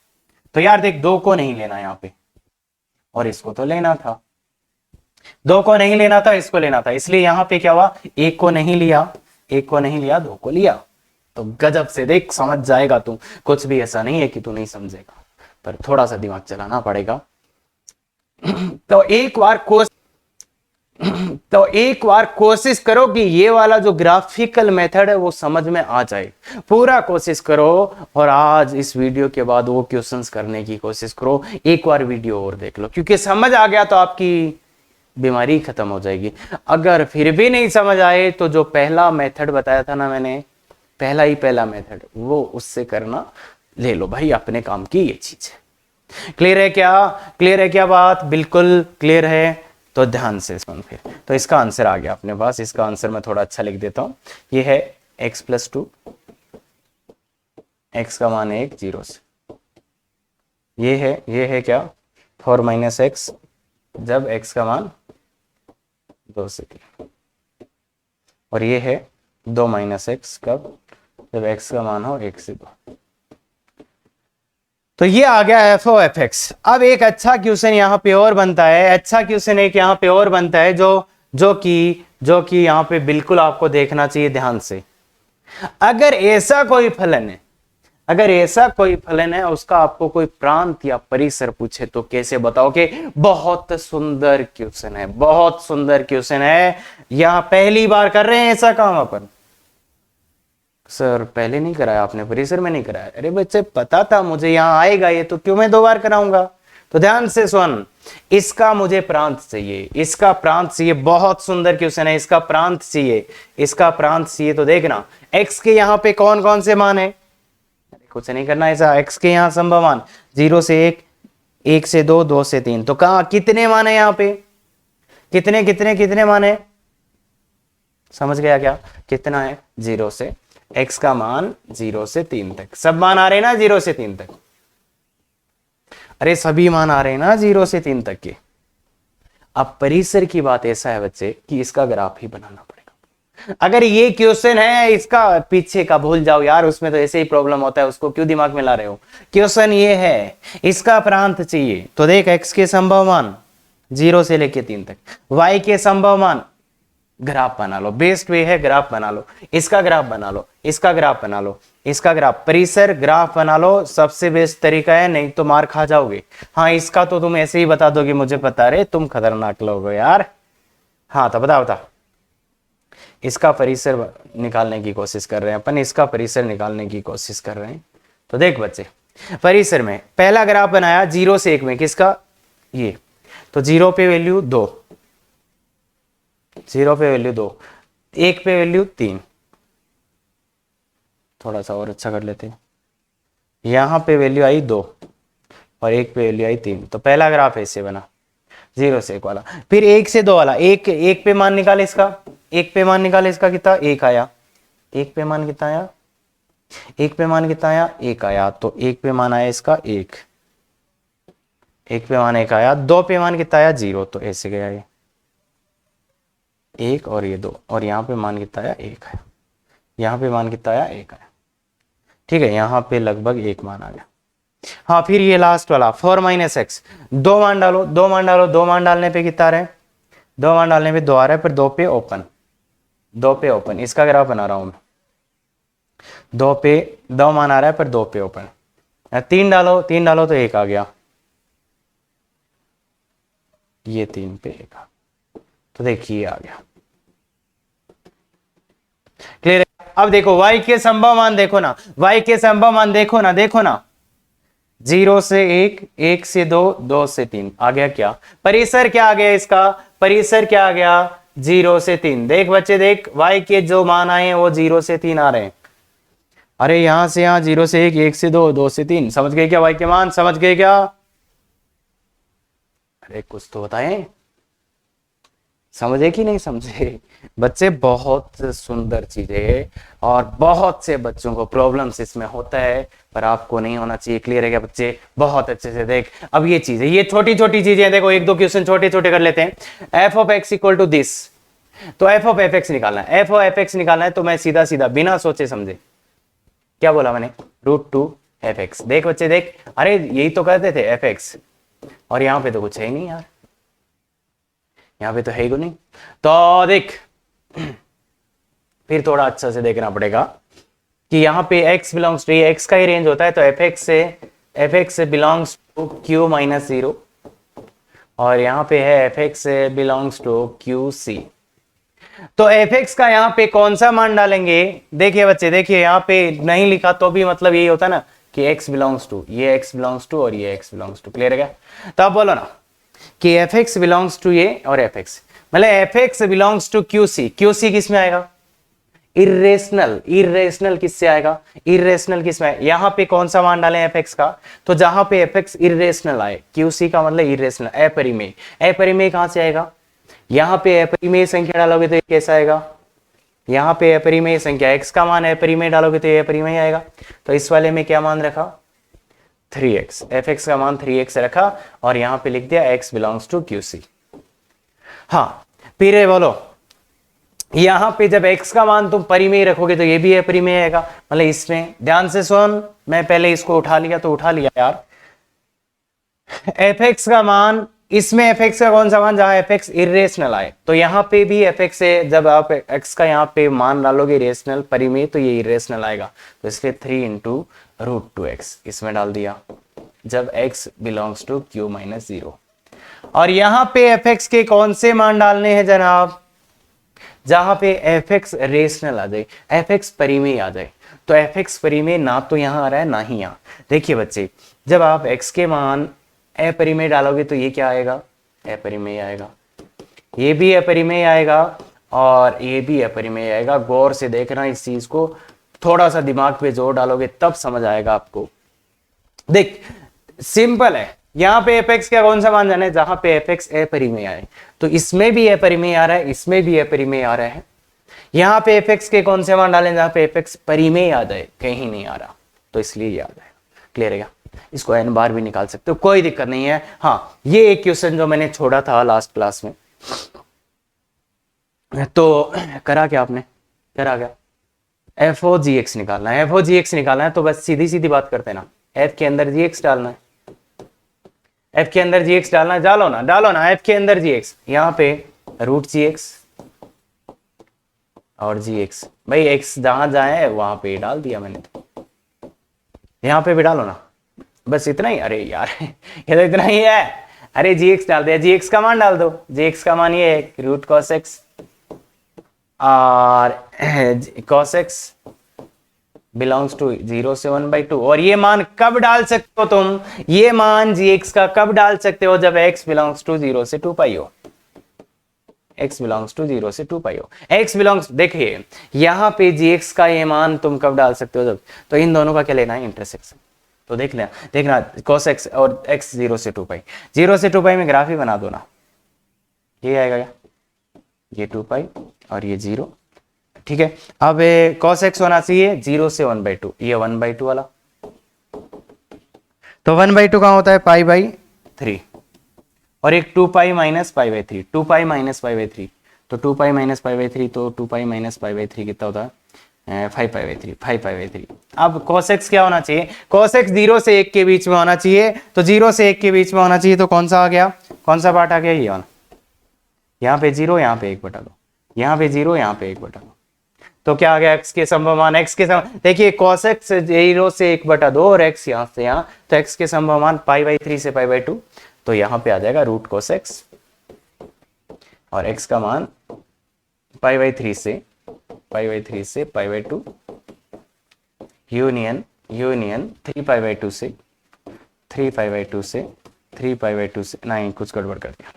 तो यार देख, 2 को नहीं लेना यहां पे, और इसको तो लेना था। 2 को नहीं लेना था, इसको लेना था, इसलिए यहां पे क्या हुआ, 1 को नहीं लिया, 1 को नहीं लिया, 2 को लिया। तो गजब से देख, समझ जाएगा तू, कुछ भी ऐसा नहीं है कि तू नहीं समझेगा, पर थोड़ा सा दिमाग चलाना पड़ेगा। तो एक बार कोशिश करो कि ये वाला जो ग्राफिकल मेथड है वो समझ में आ जाए, पूरा कोशिश करो। और आज इस वीडियो के बाद वो क्वेश्चंस करने की कोशिश करो, एक बार वीडियो और देख लो, क्योंकि समझ आ गया तो आपकी बीमारी खत्म हो जाएगी। अगर फिर भी नहीं समझ आए तो जो पहला मेथड बताया था ना मैंने, पहला मेथड, वो उससे करना, ले लो भाई, अपने काम की ये चीज है। क्लियर है क्या? क्लियर है क्या बात? बिल्कुल क्लियर है। तो ध्यान से सुन फिर। तो इसका आंसर आ गया अपने पास। इसका आंसर मैं थोड़ा अच्छा लिख देता हूं। ये है x+2, x का मान 1 0 से। ये है क्या? 4 - x जब x का मान 2 से 3। और ये है 2 - x कब? जब x का मान हो 1 से 2। तो ये आ गया एफ ओ एफ एक्स। अब एक अच्छा क्वेश्चन यहाँ पे और बनता है, अच्छा क्वेश्चन एक यहाँ पे और बनता है जो कि यहाँ पे बिल्कुल आपको देखना चाहिए ध्यान से। अगर ऐसा कोई फलन है, अगर ऐसा कोई फलन है, उसका आपको कोई प्रांत या परिसर पूछे तो कैसे बताओगे? बहुत सुंदर क्वेश्चन है, बहुत सुंदर क्वेश्चन है। यहां पहली बार कर रहे हैं ऐसा काम अपन। सर पहले नहीं कराया आपने, परिसर में नहीं कराया। अरे बच्चे पता था मुझे यहां आएगा ये, तो क्यों मैं 2 बार कराऊंगा? तो ध्यान से सुन, इसका मुझे प्रांत चाहिए, इसका प्रांत चाहिए। बहुत सुंदर क्वेश्चन है, इसका प्रांत चाहिए, इसका प्रांत चाहिए। तो देखना x के यहां पे कौन कौन से मान है? कुछ नहीं करना ऐसा। x के यहां संभव मान 0 से 1, 1 से 2, 2 से 3। तो कहा कितने मान है यहां पे? कितने कितने कितने मान है? समझ गया क्या? कितना है? 0 से x का मान 0 से 3 तक। सब मान आ रहे हैं ना 0 से 3 तक? अरे सभी मान आ रहे हैं ना 0 से 3 तक के। अब परिसर की बात ऐसा है बच्चे कि इसका ग्राफ ही बनाना पड़ेगा। अगर ये क्वेश्चन है, इसका पीछे का भूल जाओ यार, उसमें तो ऐसे ही प्रॉब्लम होता है, उसको क्यों दिमाग में ला रहे हो? क्वेश्चन ये है, इसका प्रांत चाहिए। तो देख x के संभव मान 0 से लेके 3 तक, y के संभव मान, ग्राफ बना लो। बेस्ट वे है ग्राफ बना लो, इसका ग्राफ बना लो, इसका ग्राफ बना लो, इसका ग्राफ, परिसर ग्राफ बना लो। सबसे बेस्ट तरीका है, नहीं तो मार खा जाओगे। हाँ इसका तो तुम ऐसे ही बता दोगे मुझे पता है, तुम खतरनाक लोग हो यार। हाँ तो बता इसका परिसर निकालने की कोशिश कर रहे हैं अपन, इसका परिसर निकालने की कोशिश कर रहे हैं। तो देख बच्चे, परिसर में पहला ग्राफ बनाया 0 से 1 में, किसका? ये। तो 0 पे वैल्यू 2, 0 पे वैल्यू 2, 1 पे वैल्यू 3। थोड़ा सा और अच्छा कर लेते हैं। यहां पे वैल्यू आई 2 और 1 पे वैल्यू आई 3। तो पहला ग्राफ ऐसे बना 0 से 1 वाला। फिर 1 से 2 वाला, 1 पे मान निकाले इसका, 1 पे मान निकाले इसका, कितना? 1 आया। 1 पे मान कितना आया? 1 पे मान कितना आया? 1 आया। तो 1 पे मान आया इसका 1, 1 पे मान 1 आया। 2 पे मान कितना आया? 0। तो ऐसे गया ये 1 और ये 2, और यहाँ पे मान कितना आया? 1 आया। यहाँ पे मान कितना आया? 1 आया। ठीक है, यहाँ पे लगभग 1 मान आ गया। हाँ फिर ये लास्ट वाला 4 - x, 2 मान डालो, 2 मान डालो, 2 मान डालने पे कितना आ रहा है? 2 मान डालने पे 2 आ रहा है, पर 2 पे ओपन, 2 पे ओपन। इसका ग्राफ बना रहा हूं मैं। 2 पे 2 मान आ रहा है, पर 2 पे ओपन। 3 डालो, 3 डालो तो 1 आ गया। ये 3 पे 1 आ, तो देखिए आ गया। क्लियर है? अब देखो y के संभव मान देखो ना, y के संभव मान देखो ना, देखो ना। 0 से 1, 1 से 2, 2 से 3 आ गया। क्या परिसर क्या आ गया इसका? परिसर क्या आ गया? 0 से 3। देख बच्चे देख, y के जो मान आए हैं वो 0 से 3 आ रहे हैं। अरे यहां से यहां 0 से 1, 1 से 2, 2 से 3। समझ गए क्या y के मान? समझ गए क्या? अरे कुछ तो बताएं, समझे कि नहीं समझे? बच्चे बहुत सुंदर चीजें है, और बहुत से बच्चों को प्रॉब्लम्स इसमें होता है, पर आपको नहीं होना चाहिए। क्लियर है क्या बच्चे? बहुत अच्छे से देख। अब ये चीजें, ये छोटी छोटी चीजें देखो, 1-2 क्वेश्चन छोटे छोटे कर लेते हैं। f of x equal to this, तो f ऑफ fx निकालना है, f ऑफ fx निकालना है। तो मैं सीधा सीधा बिना सोचे समझे क्या बोला मैंने? √2 fx। देख बच्चे देख, अरे यही तो कहते थे fx, और यहां पे तो कुछ है ही नहीं यार, यहाँ पे तो है ही नहीं। तो देख फिर थोड़ा अच्छा से देखना पड़ेगा कि यहाँ पे x बिलोंग्स टू, ये x का ही रेंज होता है, तो fx से बिलोंग्स टू q - 0, और यहाँ पे है fx से बिलोंग्स टू qc। तो fx का यहाँ पे कौन सा मान डालेंगे? देखिए बच्चे देखिए, यहाँ पे नहीं लिखा तो भी मतलब यही होता ना कि x बिलोंग्स टू, ये x बिलोंग्स टू और ये x बिलोंग्स टू। क्लियर है क्या? तो आप बोलो ना कि fx बिलोंग्स टू ये और fx, मतलब fx belongs to qc। qc किस में आएगा? इरेशनल, इरेशनल किससे आएगा, इरेशनल किसमें, यहां पे कौन सा मान डालें एफ एक्स का, तो जहां पे एफ एक्स इरेशनल आए, क्यूसी का मतलब इरेशनल, अपरिमेय, अपरिमेय कहां से आएगा, यहां पे अपरिमेय संख्या डालोगे तो ये कैसा आएगा, यहां पे अपरिमेय संख्या x का मान अपरिमेय डालोगे तो ये अपरिमेय आएगा। तो इस वाले में क्या मान रखा 3x, fx का मान 3x रखा और यहां पे लिख दिया x बिलोंग्स टू QC। हाँ फिर बोलो यहां पे जब x का मान तुम परिमेय रखोगे तो ये भी अपरिमेय आएगा, मतलब इसमें ध्यान से सुन, मैं पहले इसको उठा लिया तो उठा लिया यार, fx का मान, इसमें fx का कौन सा मान, जहां fx इरेशनल आए, तो यहां पे भी fx है, जब आप x का यहां पे मान डालोगे रेशनल परिमेय तो ये इरेशनल आएगा, तो इसलिए 3 इंटू रूट 2x इसमें डाल दिया जब x belongs to q minus 0। और यहां पे fx के कौन से मान डालने हैं जनाब, जहां पे fx रेशनल आ जाए, fx परिमेय आ जाए, तो fx परिमेय ना तो यहां आ रहा है ना ही यहां। देखिए बच्चे जब आप x के मान अपरिमेय डालोगे तो ये क्या आएगा, अपरिमेय आएगा, ये भी अपरिमेय आएगा और ये भी अपरिमेय आएगा। गौर से देखना इस चीज को, थोड़ा सा दिमाग पे जोर डालोगे तब समझ आएगा आपको। देख सिंपल है, यहां पे fx का कौन सा मान जाना है, जहां पे fx अपरिमेय आए, तो इसमें भी अपरिमेय आ रहा है, इसमें भी अपरिमेय आ रहा है। यहां पे fx के कौन से मान डालें जहां पे fx परिमेय आ जाए, कहीं नहीं आ रहा, तो इसलिए ये आ जाएगा। क्लियर है क्या, इसको n बार भी निकाल सकते हो, कोई दिक्कत नहीं है। हाँ ये एक क्वेश्चन जो मैंने छोड़ा था लास्ट क्लास में, तो करा क्या आपने, करा क्या, एफ ओ जी एक्स निकालना है, एफ ओ जी एक्स निकालना है, तो बस सीधी सीधी बात करते ना, एफ के अंदर जी एक्स डालना है, एफ के अंदर जी एक्स डालना है, डालो ना एफ के अंदर जी एक्स, यहाँ पे रूट जी एक्स और जी एक्स, भाई एक्स जहां जाए वहां पे डाल दिया मैंने, यहाँ पे भी डालो ना, बस इतना ही। अरे यार ये तो इतना ही है, अरे जी एक्स डाल दिया, जी एक्स का मान डाल दो, जी एक्स का मान ये है रूट कॉस एक्स, और कॉस एक्स बिलोंग्स टू 0 से 1/2। और ये मान कब डाल सकते हो तुम, ये मान जी एक्स का कब डाल सकते हो, जब x बिलोंग्स टू 0 से 2π हो, x बिलोंग्स टू 0 से 2π हो, x बिलोंग्स, देखिए यहां पे gx का ये मान तुम कब डाल सकते हो, जब, तो इन दोनों का क्या लेना है, इंटरसेक्शन। तो देखना cos x और x 0 से 2π, 0 से 2π में ग्राफ ही बना दो ना, ये आएगा क्या, ये 2π और ये 0, ठीक है। अब cos x होना चाहिए 0 से 1/2, ये 1/2 वाला, तो 1/2 कहां होता है, π/3, और एक 2π माइनस π/3, 2π माइनस π/3, तो 2π माइनस π/3, तो 2π माइनस π/3 कितना होता है 5π/3, 5π/3। अब cos x क्या होना चाहिए, cos x 0 से 1 के बीच में होना चाहिए, तो 0 से 1 के बीच में होना चाहिए, तो कौन सा आ गया, कौन सा पार्ट आ गया, ये वाला, यहाँ पे 0 यहाँ पे 1/2, यहाँ पे 0 यहाँ पे 1/2, तो क्या आ गया x के संभव मान, x के संभव, देखिए cos x 0 से 1/2 और x यहाँ से यहाँ, तो x के संभव मान π/3 से π/2, तो यहाँ पे आ जाएगा रूट cos x, और x का मान π/3 से π/2 यूनियन 3π/2 से 3π/2 से 3π/2 से, नहीं कुछ गड़बड़ कर दिया,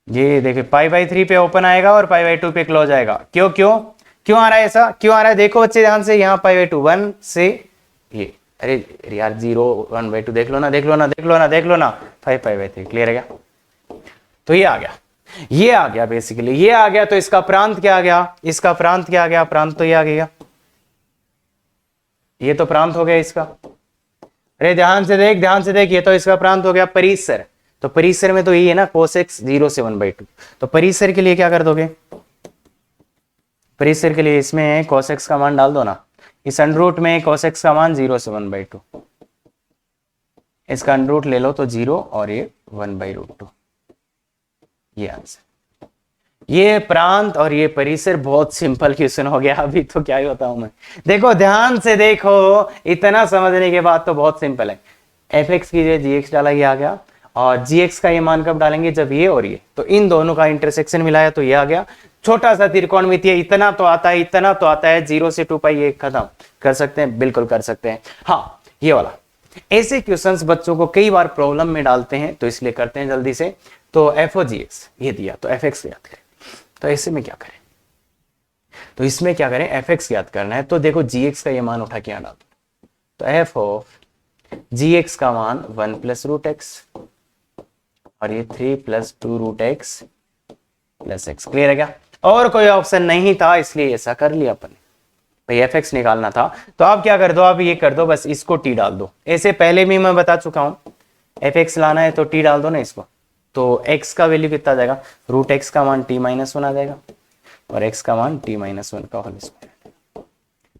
ये देखिए π/3 पे ओपन आएगा और π/2 पे क्लोज आएगा, क्यों क्यों क्यों आ रहा है ऐसा, क्यों आ रहा है, देखो बच्चे ध्यान से, यहाँ π/2 1 से ये, अरे यार 0 1/2 देख लो ना 5π/3, क्लियर है क्या, तो ये आ गया बेसिकली, ये आ गया, तो इसका प्रांत क्या आ गया, इसका प्रांत क्या आ गया, प्रांत तो ये आ गया, ये तो प्रांत हो गया इसका, अरे ध्यान से देख, ये तो इसका प्रांत हो गया परिसर, तो परिसर में तो यही है ना cos x 0 से 1/2, तो परिसर के लिए क्या कर दोगे, परिसर के लिए इसमें cos x का मान डाल दो ना, इस अंडरूट में cos x का मान 0 से 1/2, इसका अंडरूट ले लो तो 0 और ये 1/√2, ये आंसर, ये प्रांत और ये परिसर, बहुत सिंपल क्वेश्चन हो गया, अभी तो क्या ही बताऊं मैं, देखो ध्यान से देखो, इतना समझने के बाद तो बहुत सिंपल है, fx की जगह gx डाला, ये आ गया, और gx का ये मान कब डालेंगे, जब ये और ये, तो इन दोनों का इंटरसेक्शन मिलाया तो ये आ गया, छोटा सा त्रिकोणमितीय, इतना तो आता है, 0 से 2π ये खत्म कर सकते हैं, बिल्कुल कर सकते हैं। हाँ ये वाला, ऐसे क्वेश्चंस बच्चों को कई बार प्रॉब्लम में डालते हैं, तो इसलिए करते हैं जल्दी से, तो एफ ओ जी एक्स ये दिया, तो एफ एक्स याद करें, तो ऐसे में क्या करें, तो इसमें क्या करें, एफ एक्स याद करना है। तो देखो जी एक्स का ये मान उठा के यहाँ डाल दो, तो एफ ऑफ जी एक्स का मान 1 प्लस रूट एक्स और ये 3 plus 2 root x plus x. Clear है क्या? और कोई ऑप्शन नहीं था इसलिए ऐसा कर लिया अपन, भाई एफ एक्स निकालना था। तो आप क्या कर दो, आप ये कर दो, बस इसको टी डाल दो। ऐसे पहले भी मैं बता चुका हूं, एफ एक्स लाना है तो टी डाल दो ना इसको, तो एक्स का वैल्यू कितना आ जाएगा, रूट एक्स का मान टी माइनस 1 आ जाएगा और एक्स का मान टी माइनस 1 का होल स्क्वायर।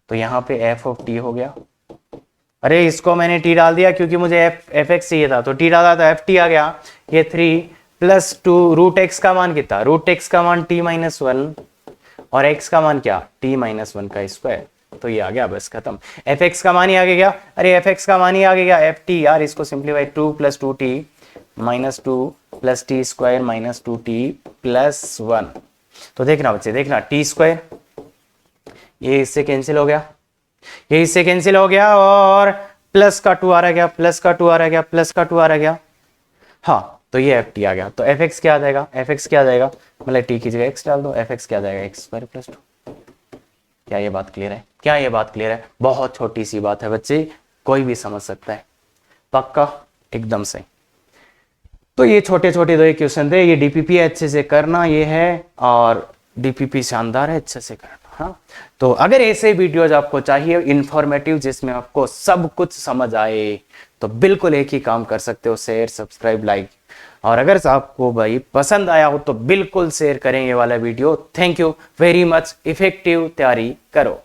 तो यहाँ पे एफ ऑफ टी हो गया। अरे इसको मैंने टी डाल दिया क्योंकि मुझे एफ एक्स चाहिए था, तो टी डाला तो एफ टी आ गया। ये 3 प्लस 2 रूट एक्स का मान कितना, रूट एक्स का मान टी माइनस 1 और एक्स का मान क्या, टी माइनस 1 का स्क्वायर। तो ये आ गया, बस खत्म। एफ एक्स का मान ही आ गया, अरे एफ एक्स का मान ही आ गया एफ टी यार, इसको simplify 2 plus 2 T minus 2 plus T square minus 2 T plus 1। तो देखना बच्चे, देखना टी स्क्वायर ये इससे कैंसिल हो गया, ये इससे कैंसिल हो गया और प्लस का 2 आ रहा गया, प्लस का 2 आ रहा गया, प्लस का 2 आ रहा गया। हाँ तो ये एफ टी आ गया। तो एफ एक्स क्या आ जाएगा, एफ एक्स क्या आ जाएगा, मतलब टी की जगह एक्स डाल दो, एफ एक्स क्या आ जाएगा, एक्स स्क्वायर प्लस 2। क्या ये बात क्लियर है? क्या ये बात क्लियर है? बहुत छोटी सी बात है बच्चे, कोई भी समझ सकता है, पक्का एकदम सही। तो ये छोटे छोटे दो क्वेश्चन थे, ये डीपीपी अच्छे से करना ये है, और डीपीपी शानदार है, अच्छे से करना। हाँ तो अगर ऐसे वीडियोज आपको चाहिए इंफॉर्मेटिव जिसमें आपको सब कुछ समझ आए, तो बिल्कुल एक ही काम कर सकते हो, शेयर सब्सक्राइब लाइक। और अगर आपको भाई पसंद आया हो तो बिल्कुल शेयर करें ये वाला video. Thank you very much. Effective तैयारी करो।